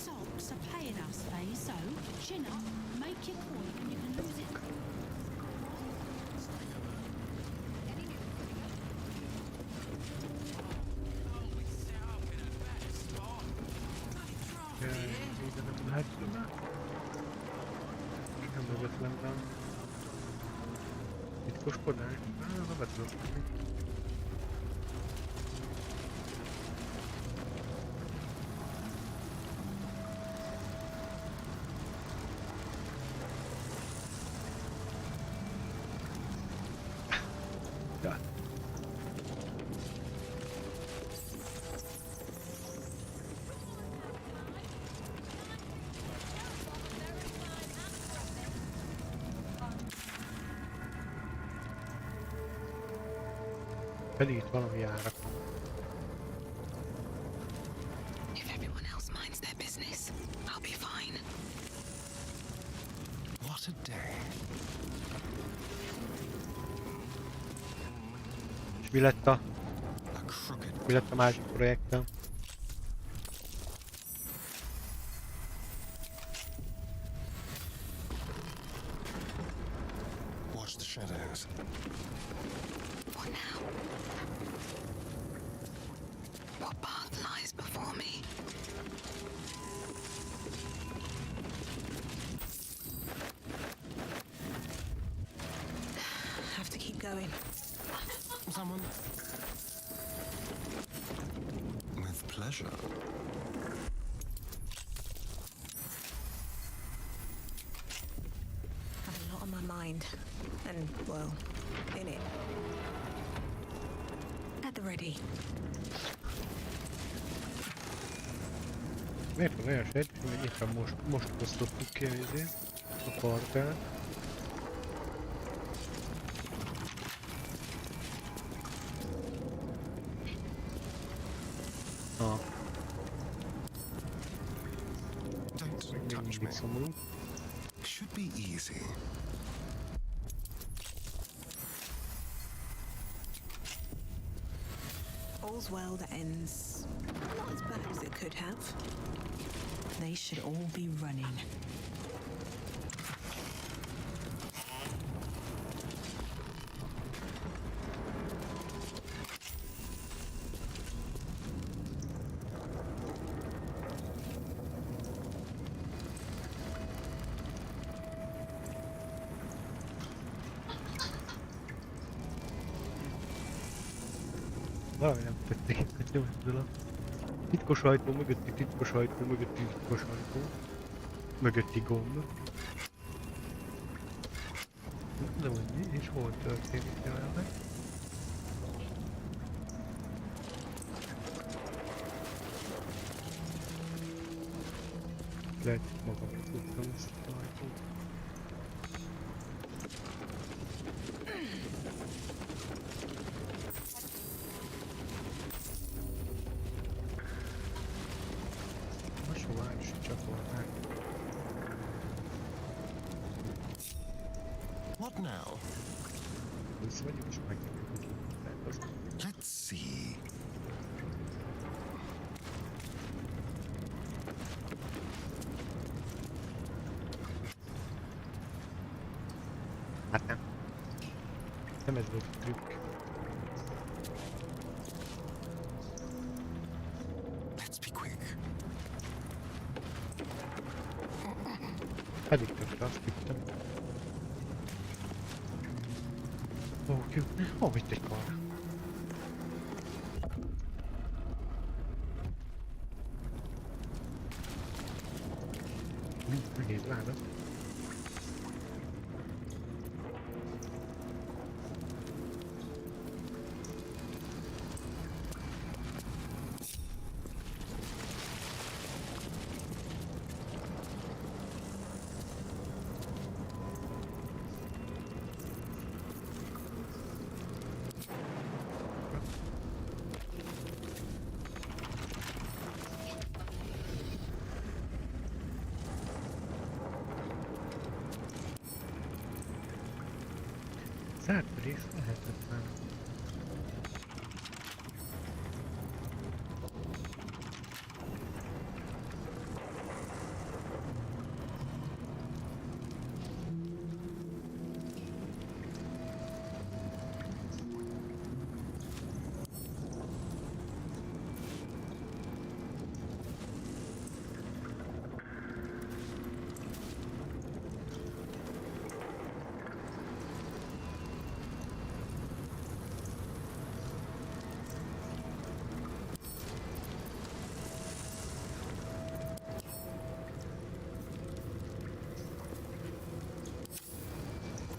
socks are paying us, Faye, so chin up, make your coin and you can lose it. Titkoskodás? Az a betölteni. Ja. Pedig itt valami árak van. If everyone else minds their business, I'll be fine. What a day. És mi lett a másik projekttel? Watch the shadows. What now? What path lies before me? Have to keep going. Someone? With pleasure. Have a lot on my mind. And, well, in it. At the ready. Miért van olyan sejt, hogy éppen most osztottuk ki a parkát? mindig szomorú. Should be easy. All's well that ends not as bad as it could have. They should all be running. Valami nem tették, hogy ezzel a titkos ajtó mögötti titkos ajtó mögötti titkos ajtó mögötti gomb. Nem tudom, hogy mi és hol történik jelenleg. Lehet, hogy magam tudtam ezt az ajtót. What now? Let's see. Hát nem. Nem ez volt a trükk. Let's be quick. Pedig tökre azt hittem. Ó, jutni. Ó, itt egy kar. Nehéz láda. Zárt rész lehetetlen.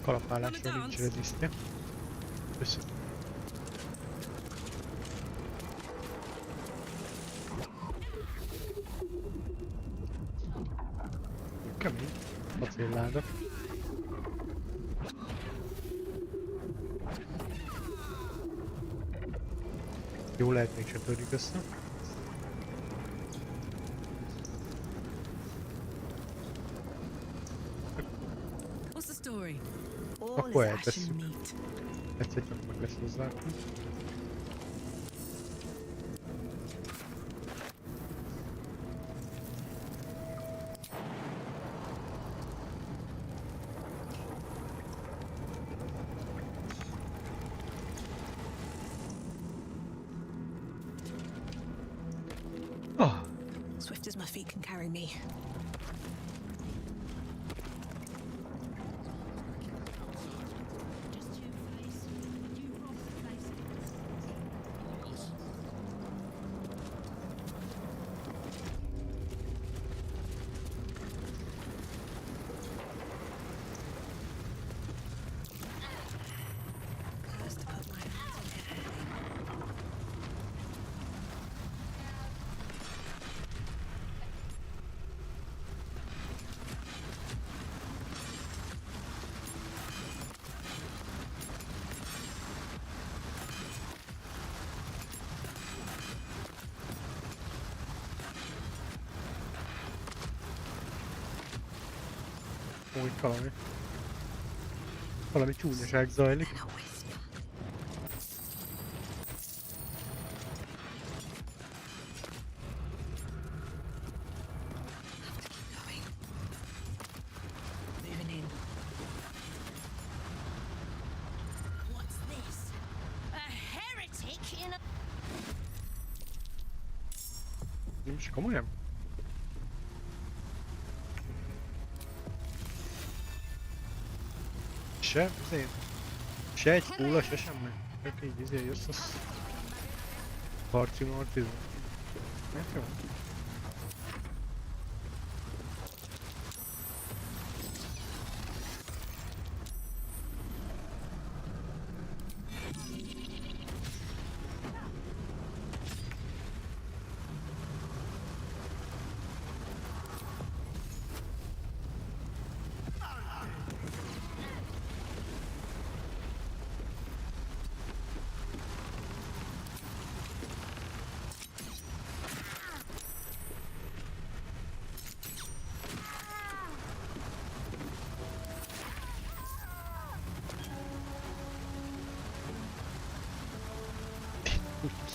Kalapálásra nincs rezisztje. Köszönöm. Kemény. Acélláda. Jó lehet, mégse törjük össze. Akkor eltesszük. Egyszer csak meg lesz hozzátni. Swift as my feet can carry me. Úgy valami csúnyaság zajlik. What's this? A heretic in a... Nem is komolyan? Se egy kóla, se semmi. Csak így jössz az harci martizm. Hát jó.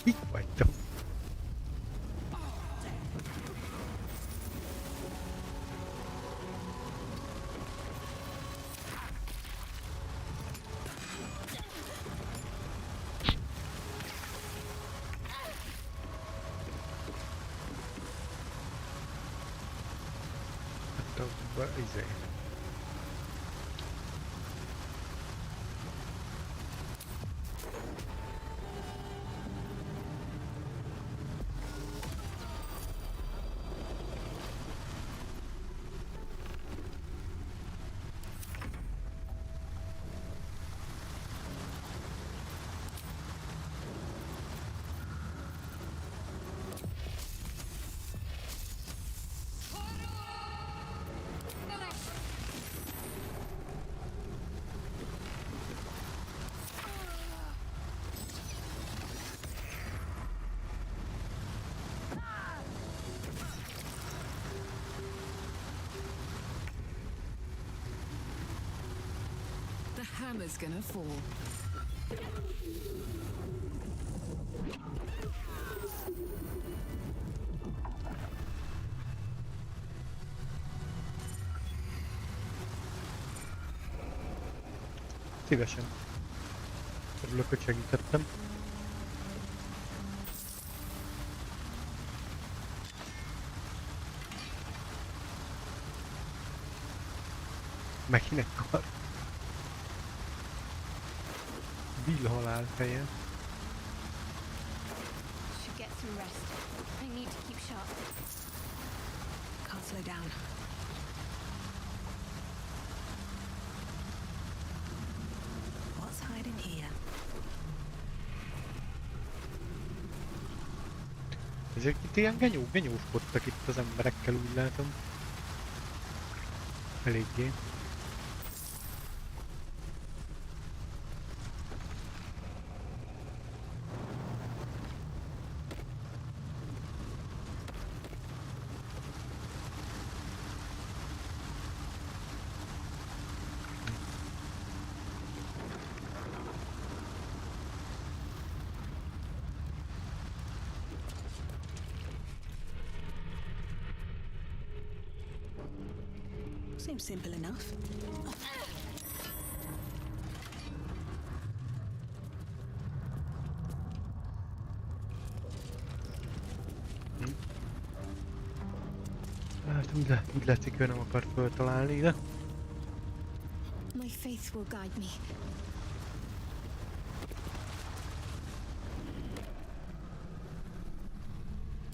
Kik vagytok? Izé. The hammer's gonna fall. Szívesen. Örülök, hogy segítettem. Meg kinek akar? Bill halál feje. Should get some rest. I need to keep sharp. Can't slow down. What's hiding here? Ezek itt ilyen genyóskodtak itt az emberekkel, úgy látom. Eléggé. Seems simple enough. Hát úgy látszik, ő nem akar föltalálni ide. My faith will guide me.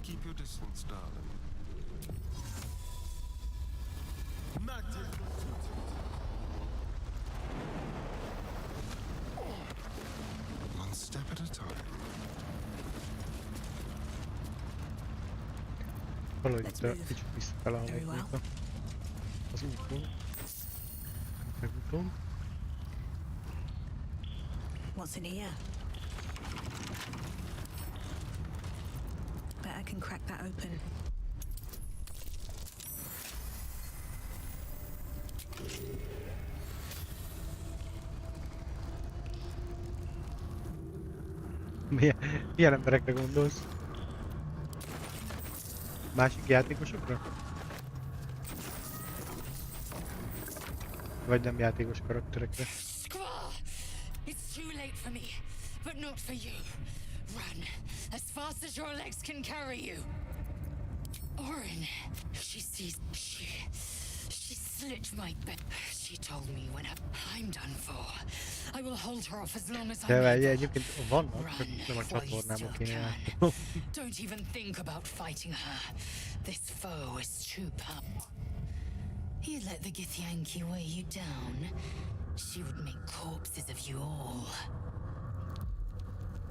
Keep your distance, darling. One step at a time. Valahogy itt kicsit visszatalálnék még az úton. Megúton. What's in here? Bet I can crack that open. Milyen emberekre gondolsz? Másik játékosokra? Vagy nem játékos karakterekre? It's too late for me, but not for you. Run as fast as your legs can carry you. Orin, she slit my bed. She told me when I'm done for. I will hold her off as long as I'm able. Egyébként vannak, csak nem a csatornámon kéne játszom. Don't even think about fighting her. This foe is too powerful. You let the Githyanki weigh you down, she would make corpses of you all.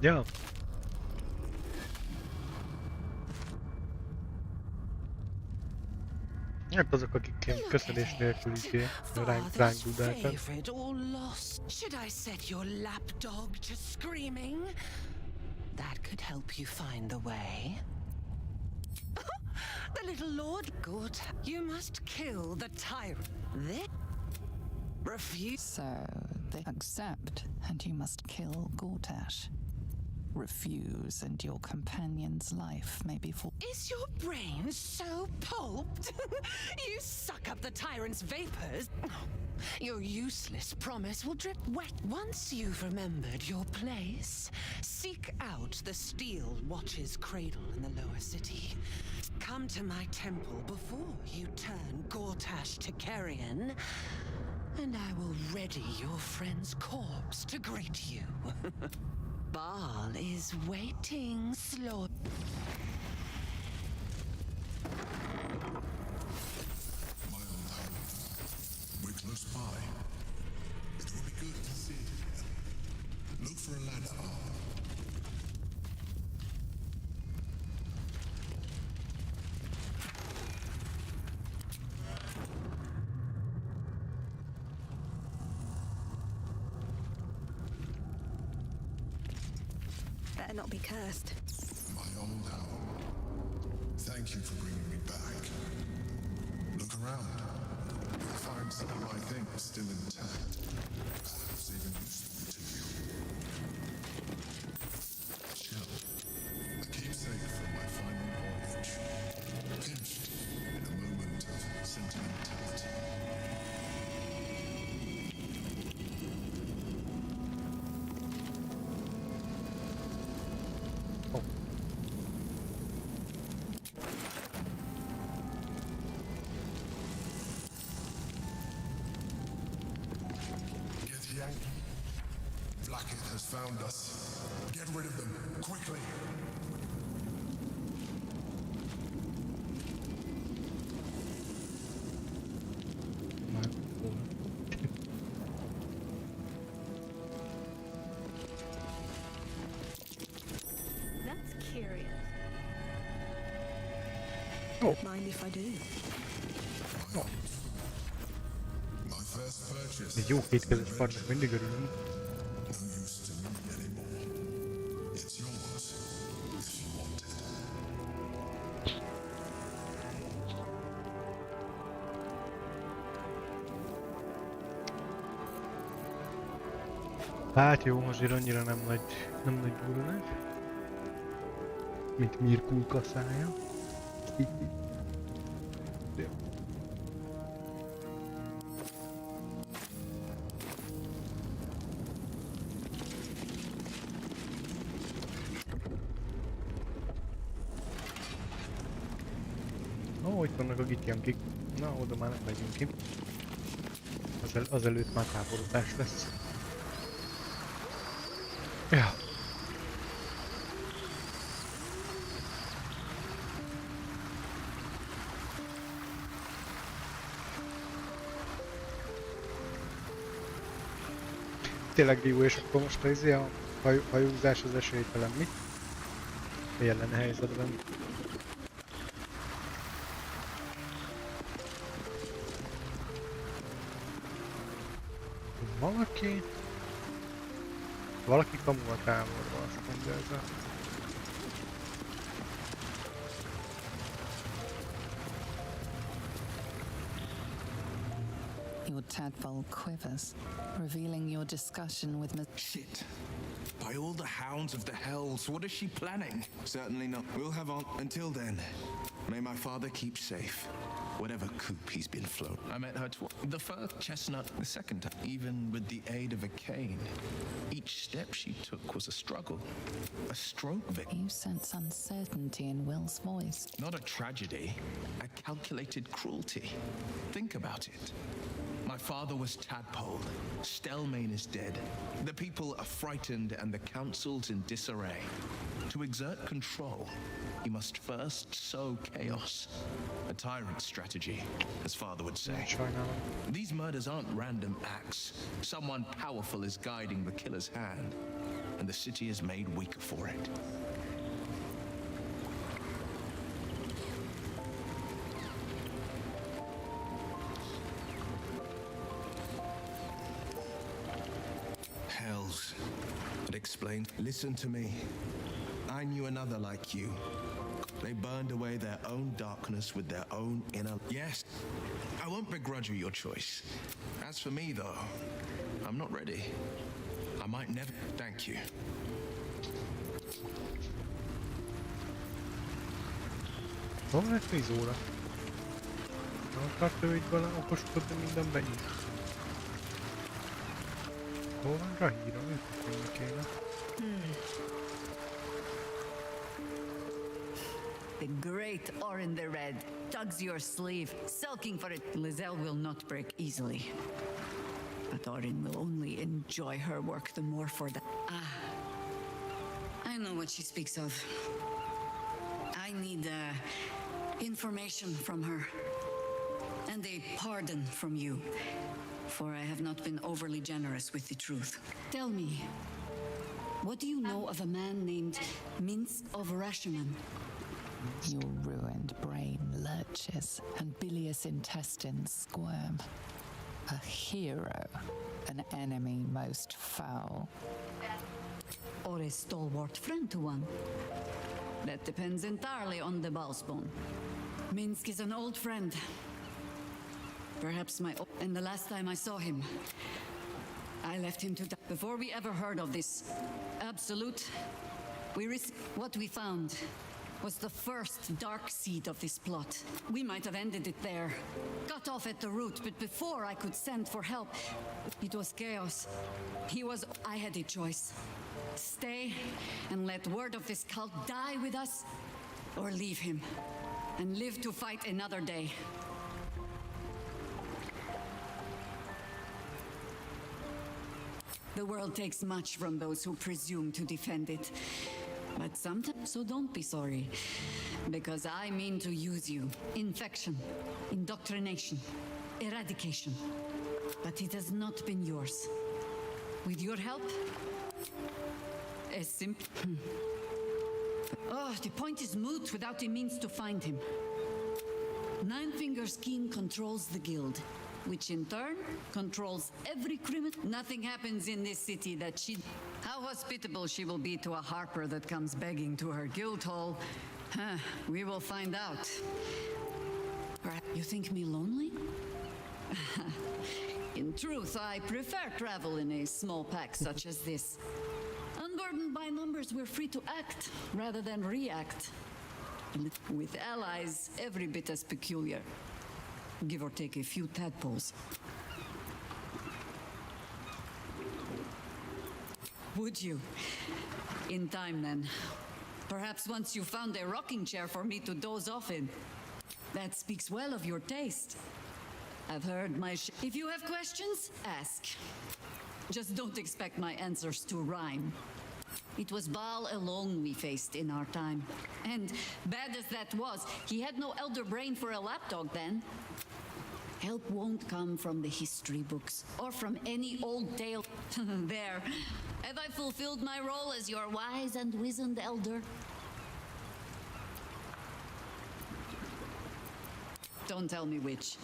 Ja. Hát azok, akik köszönés nélkül így ránk dudáltak. Should I set your lapdog to screaming? That could help you find the way. The little Lord Good. You must kill the tyrant. This refuse. So they accept, and you must kill Gortash. Refuse, and your companion's life may be for. Is your brain so pulped? You suck up the tyrant's vapors. Your useless promise will drip wet. Once you've remembered your place, seek out the Steel Watch's cradle in the lower city. Come to my temple before you turn Gortash to carrion, and I will ready your friend's corpse to greet you. Baal is waiting, slow. My old home. We're close by. It would be good to see it again. Look for a ladder up. Better not be cursed. My old home. Thank you for bringing me back. Look around. You'll find some of my things still intact. Perhaps even useful to you. Chill. A keepsake from my final voyage. Pinched in a moment of sentimentality. Blackett has found us. Get rid of them, quickly! That's curious. Oh. Mind if I do? Oh. My first purchase. Egy jó kétkezes partnak mindig örülünk. No use to me anymore. It's yours, if you want it. Hát jó, azért annyira nem nagy durranás. Mint Mirkul kaszája. Jó. Ó, itt vannak a gityankik. Na, oda már nem megyünk ki. Azelőtt már távolodás lesz. Ja. Tényleg jó, és akkor most a hajózás az esélytelen, mi? Jelen helyzetben. Valaki kamua távolba, azt mondja ez a... Your tadpole quivers, revealing your discussion with Shit. By all the hounds of the hells, what is she planning? Certainly not. We'll have on. Until then, may my father keep safe. Whatever coop he's been flown. I met her the first chestnut, the second time, even with the aid of a cane. Each step she took was a struggle, a stroke victim. You sense uncertainty in Will's voice. Not a tragedy, a calculated cruelty. Think about it. My father was tadpoled. Stelmane is dead. The people are frightened and the council's in disarray. To exert control, you must first sow chaos. A tyrant's strategy, as father would say. These murders aren't random acts. Someone powerful is guiding the killer's hand, and the city is made weaker for it. Hells. It explains. Listen to me. I knew another like you. They burned away their own darkness with their own inner... Yes, I won't begrudge you your choice. As for me, though, I'm not ready. I might never... Thank you. Hol lett 10 óra? Nem akart ő így vele okoskodni mindenbe is. Hol van Rahira? Őt tudni kéne. The great Orin the Red tugs your sleeve, sulking for it. Lizelle will not break easily. But Orin will only enjoy her work the more for that. I know what she speaks of. I need information from her. And a pardon from you. For I have not been overly generous with the truth. Tell me, what do you know of a man named Mince of Rashomon? Your ruined brain lurches and bilious intestines squirm. A hero, an enemy most foul. Or a stalwart friend to one? That depends entirely on the Balsbone. Minsk is an old friend. Perhaps and the last time I saw him, I left him to die. Before we ever heard of this absolute, what we found was the first dark seed of this plot. We might have ended it there, cut off at the root, but before I could send for help, it was chaos. I had a choice. Stay and let word of this cult die with us, or leave him and live to fight another day. The world takes much from those who presume to defend it. But sometimes, so don't be sorry. Because I mean to use you. Infection, indoctrination, eradication. But it has not been yours. With your help, as simple... Oh, the point is moot without a means to find him. Nine Fingers Keen controls the guild, which in turn controls every criminal. Nothing happens in this city that she... How hospitable she will be to a harper that comes begging to her guild hall. We will find out. You think me lonely? In truth, I prefer travel in a small pack such as this. Unburdened by numbers, we're free to act rather than react. With allies every bit as peculiar. Give or take a few tadpoles. Would you? In time, then. Perhaps once you found a rocking chair for me to doze off in. That speaks well of your taste. I've heard my If you have questions, ask. Just don't expect my answers to rhyme. It was Baal alone we faced in our time. And bad as that was, he had no elder brain for a lapdog then. Help won't come from the history books or from any old tale. There. Have I fulfilled my role as your wise and wizened elder? Don't tell me which.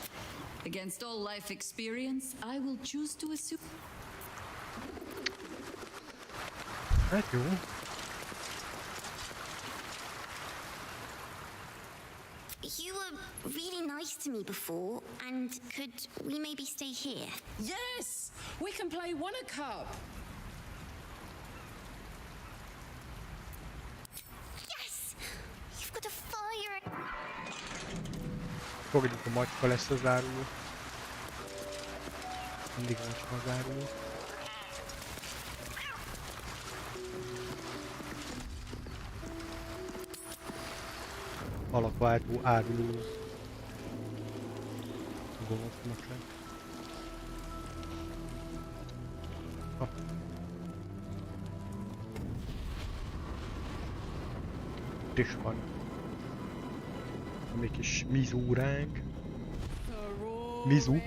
Against all life experience, I will choose to assume. Hát jó. You were really nice to me before, and could we maybe stay here? Yes! We can play One a Cup! Fogadjuk, a macska lesz az áruló. Mindig macska az áruló. Alakváltó áruló. Gonosz macska. És van még kis mizóránk. Mizu.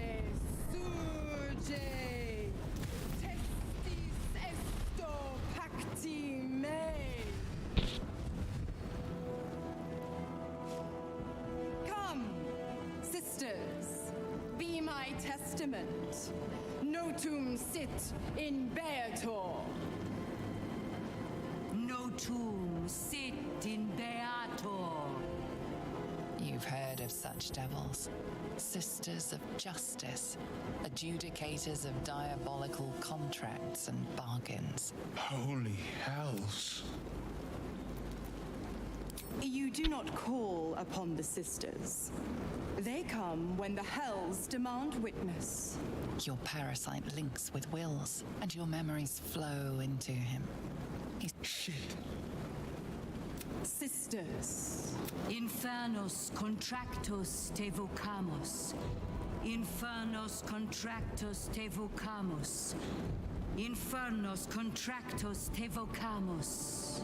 Come, sisters, be my testament. Notum sit in Beator. Notum sit in Beator. You've heard of such devils. Sisters of justice, adjudicators of diabolical contracts and bargains. Holy hells. You do not call upon the sisters. They come when the hells demand witness. Your parasite links with Will's, and your memories flow into him. Shit. Sisters. Infernos contractus te vocamus. Infernos contractus te vocamus. Infernos contractus te vocamus.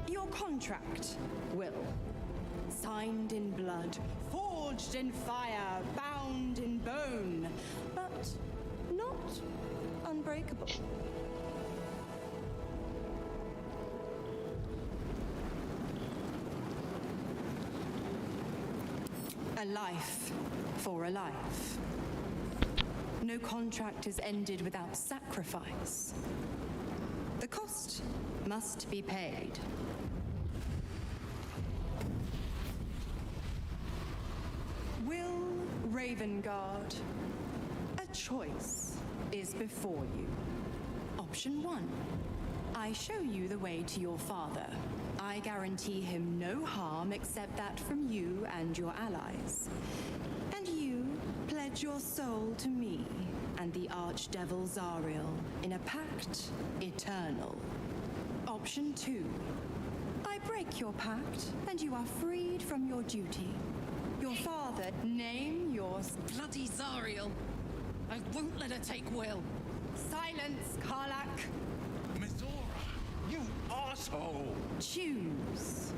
Your contract, Will. Signed in blood, forged in fire, bound in bone, but not unbreakable. A life for a life. No contract is ended without sacrifice. The cost must be paid. Will Ravengard, a choice is before you. Option 1. I show you the way to your father. I guarantee him no harm except that from you and your allies. And you pledge your soul to me and the archdevil Zariel in a pact eternal. Option 2. I break your pact and you are freed from your duty. Your father, name yours. Bloody Zariel. I won't let her take Will. Silence, Karlak. Mizora, you asshole! Choose.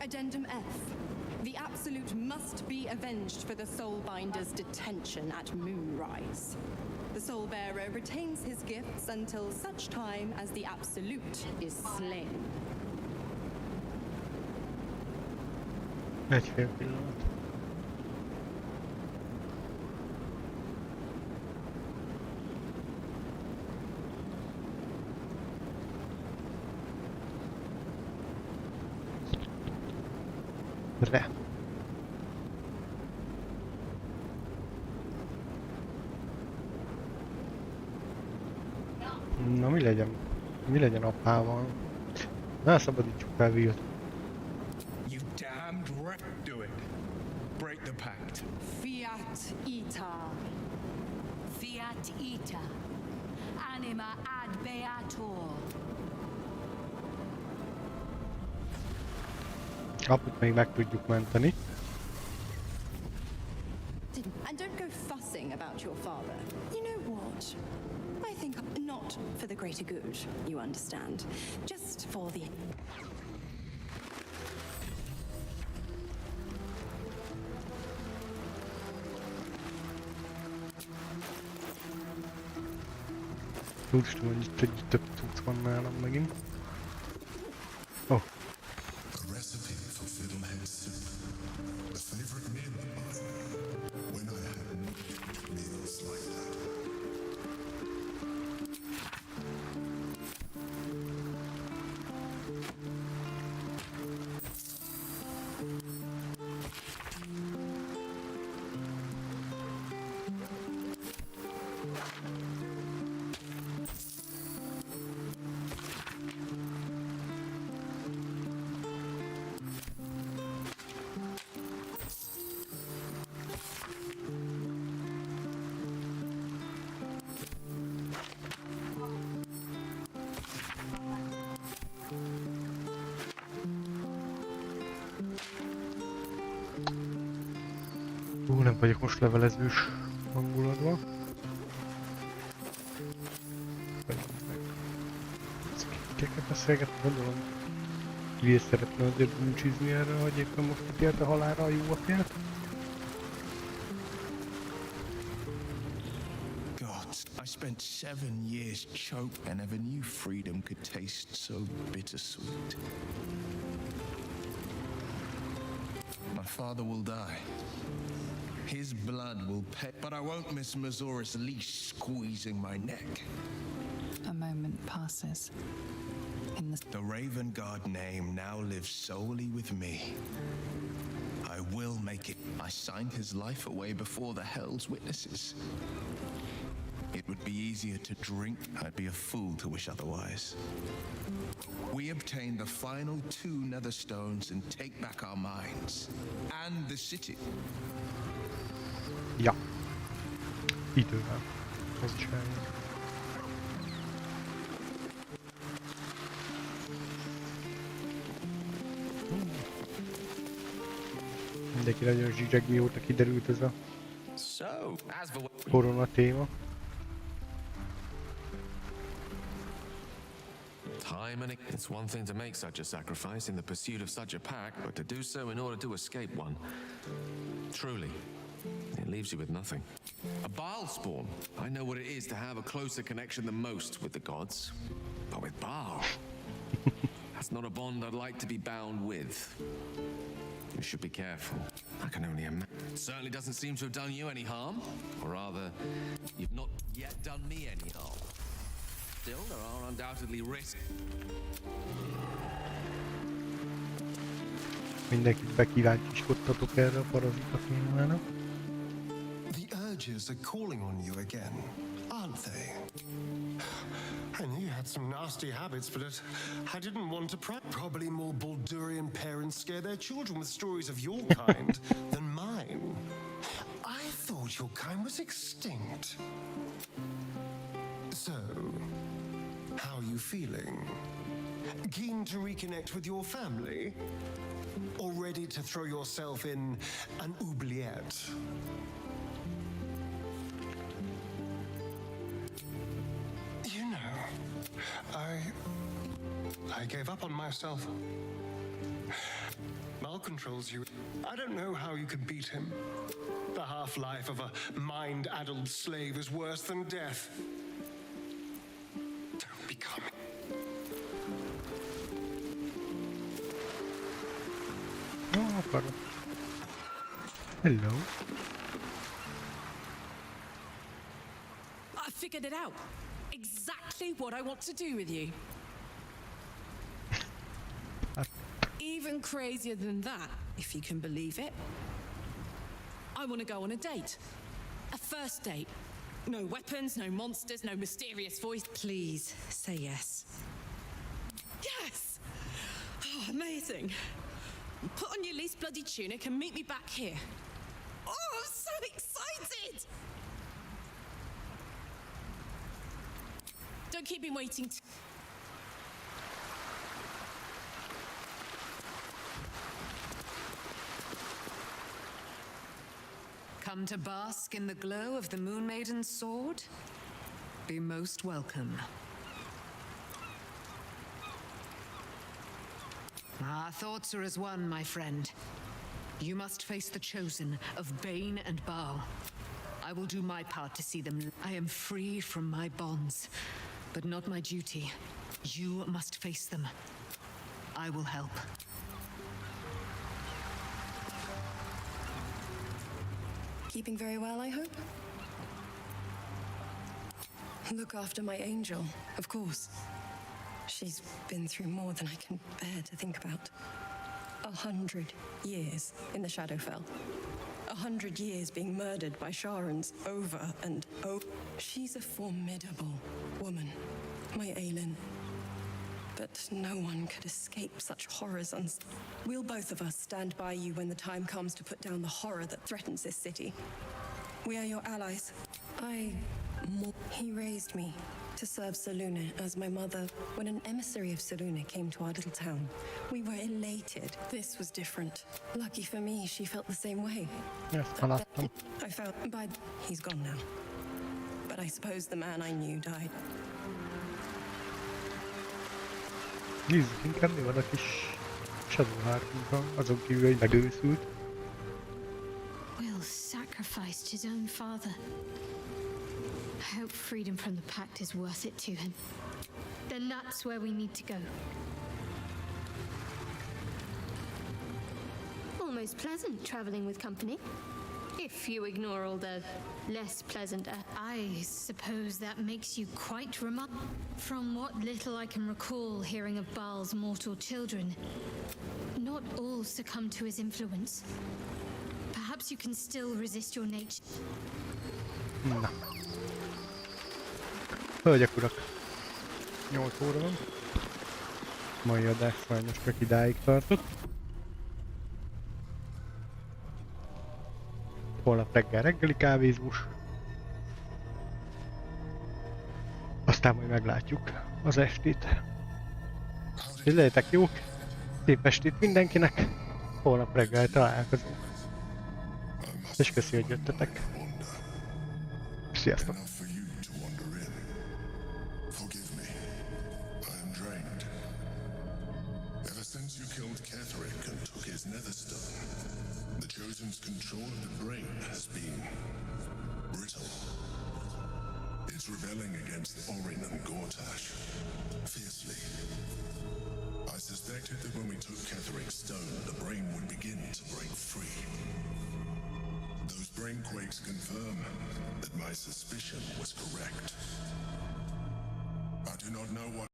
Addendum F. The Absolute must be avenged for the Soulbinder's detention at Moonrise. The Soulbearer retains his gifts until such time as the Absolute is slain. Egy fél pillanat. Re. Na mi legyen? Mi legyen apával? Ne szabadítsuk fel Willt. You damned wreck, do it. Break the pact. Fiat Ita. Fiat ita. Anima ad beator. Aput még meg tudjuk menteni. And don't go fussing about your father. You know what? I think not for the greater good, you understand. Just for the... Úristen, hogy itt egy több cucc van nálam megint. Oh. A recipe for fiddlehead soup. A favorite meal of mine. Nem vagyok most levelezős hangulatban. Kikkel beszélgetni, gondolom. Hülyés szeretne azért búcsizni erre, hogy éppen most ítélte halálra a jó apját. God, I spent 7 years choked. I never knew freedom could taste so bittersweet. My father will die. His blood will pay, but I won't miss Mazora's leash squeezing my neck. A moment passes. The Raven Guard name now lives solely with me. I will make it. I signed his life away before the Hell's witnesses. It would be easier to drink. I'd be a fool to wish otherwise. We obtain the final 2 nether stones and take back our minds. And the city. Ja. Idővel. Ez is eljön. Mindenki nagyon zsizseg, mióta kiderült ez a korona téma. Time and it's one thing to make such a sacrifice in the pursuit of such a pack, but to do so in order to escape one. Truly, it leaves you with nothing. A Baal spawn. I know what it is to have a closer connection than most with the gods. But with Baal, that's not a bond I'd like to be bound with. You should be careful. I can only imagine. Certainly doesn't seem to have done you any harm. Or rather, you've not yet done me any harm. Still, there are undoubtedly risks. Mindenkit bekíváncsiskodtatok erre a parazita témára. The urges are calling on you again, aren't they? I knew you had some nasty habits, but I didn't want to Probably more Baldurian parents scare their children with stories of your kind than mine. I thought your kind was extinct. So, how are you feeling? Keen to reconnect with your family? Or ready to throw yourself in an oubliette? You know, I gave up on myself. Mal controls you. I don't know how you could beat him. The half-life of a mind-addled slave is worse than death. Don't become it. Oh, pardon. Hello. I figured it out. Exactly what I want to do with you. Even crazier than that, if you can believe it. I want to go on a date. A first date. No weapons, no monsters, no mysterious voice. Please, say yes. Yes! Oh, amazing. Put on your least bloody tunic and meet me back here. Oh, I'm so excited! Don't keep me waiting. Come to bask in the glow of the Moon Maiden's sword? Be most welcome. Our thoughts are as one, my friend. You must face the chosen of Bane and Baal. I will do my part to see them. I am free from my bonds, but not my duty. You must face them. I will help. Keeping very well, I hope? Look after my angel, of course. She's been through more than I can bear to think about. 100 years in the Shadowfell. 100 years being murdered by Sharans over and over. She's a formidable woman, my Aelin. But no one could escape such horrors. We'll both of us stand by you when the time comes to put down the horror that threatens this city. We are your allies. He raised me To serve Selûne as my mother. When an emissary of Selûne came to our little town, we were elated. This was different. Lucky for me, she felt the same way. I felt he's gone now. But I suppose the man I knew died. Nézzük inkább, mi van a kis Shadowheartunkban, azon kívül, hogy megőszült. Will sacrificed his own father. I hope freedom from the pact is worth it to him. Then that's where we need to go. Almost pleasant traveling with company. If you ignore all the less pleasant... I suppose that makes you quite remarkable. From what little I can recall hearing of Baal's mortal children, not all succumb to his influence. Perhaps you can still resist your nature. Na. Hölgyek, urak. 8 óra van. Mai adás sajnos csak idáig tartott. Holnap reggel reggeli kávézós. Aztán majd meglátjuk az estét. És legyetek jók. Szép estét mindenkinek. Holnap reggel találkozunk. És köszi, hogy jöttetek. Sziasztok! The Chosen's control of the brain has been brittle. It's rebelling against Orin and Gortash fiercely. I suspected that when we took Ketheric's stone, the brain would begin to break free. Those brain quakes confirm that my suspicion was correct. I do not know what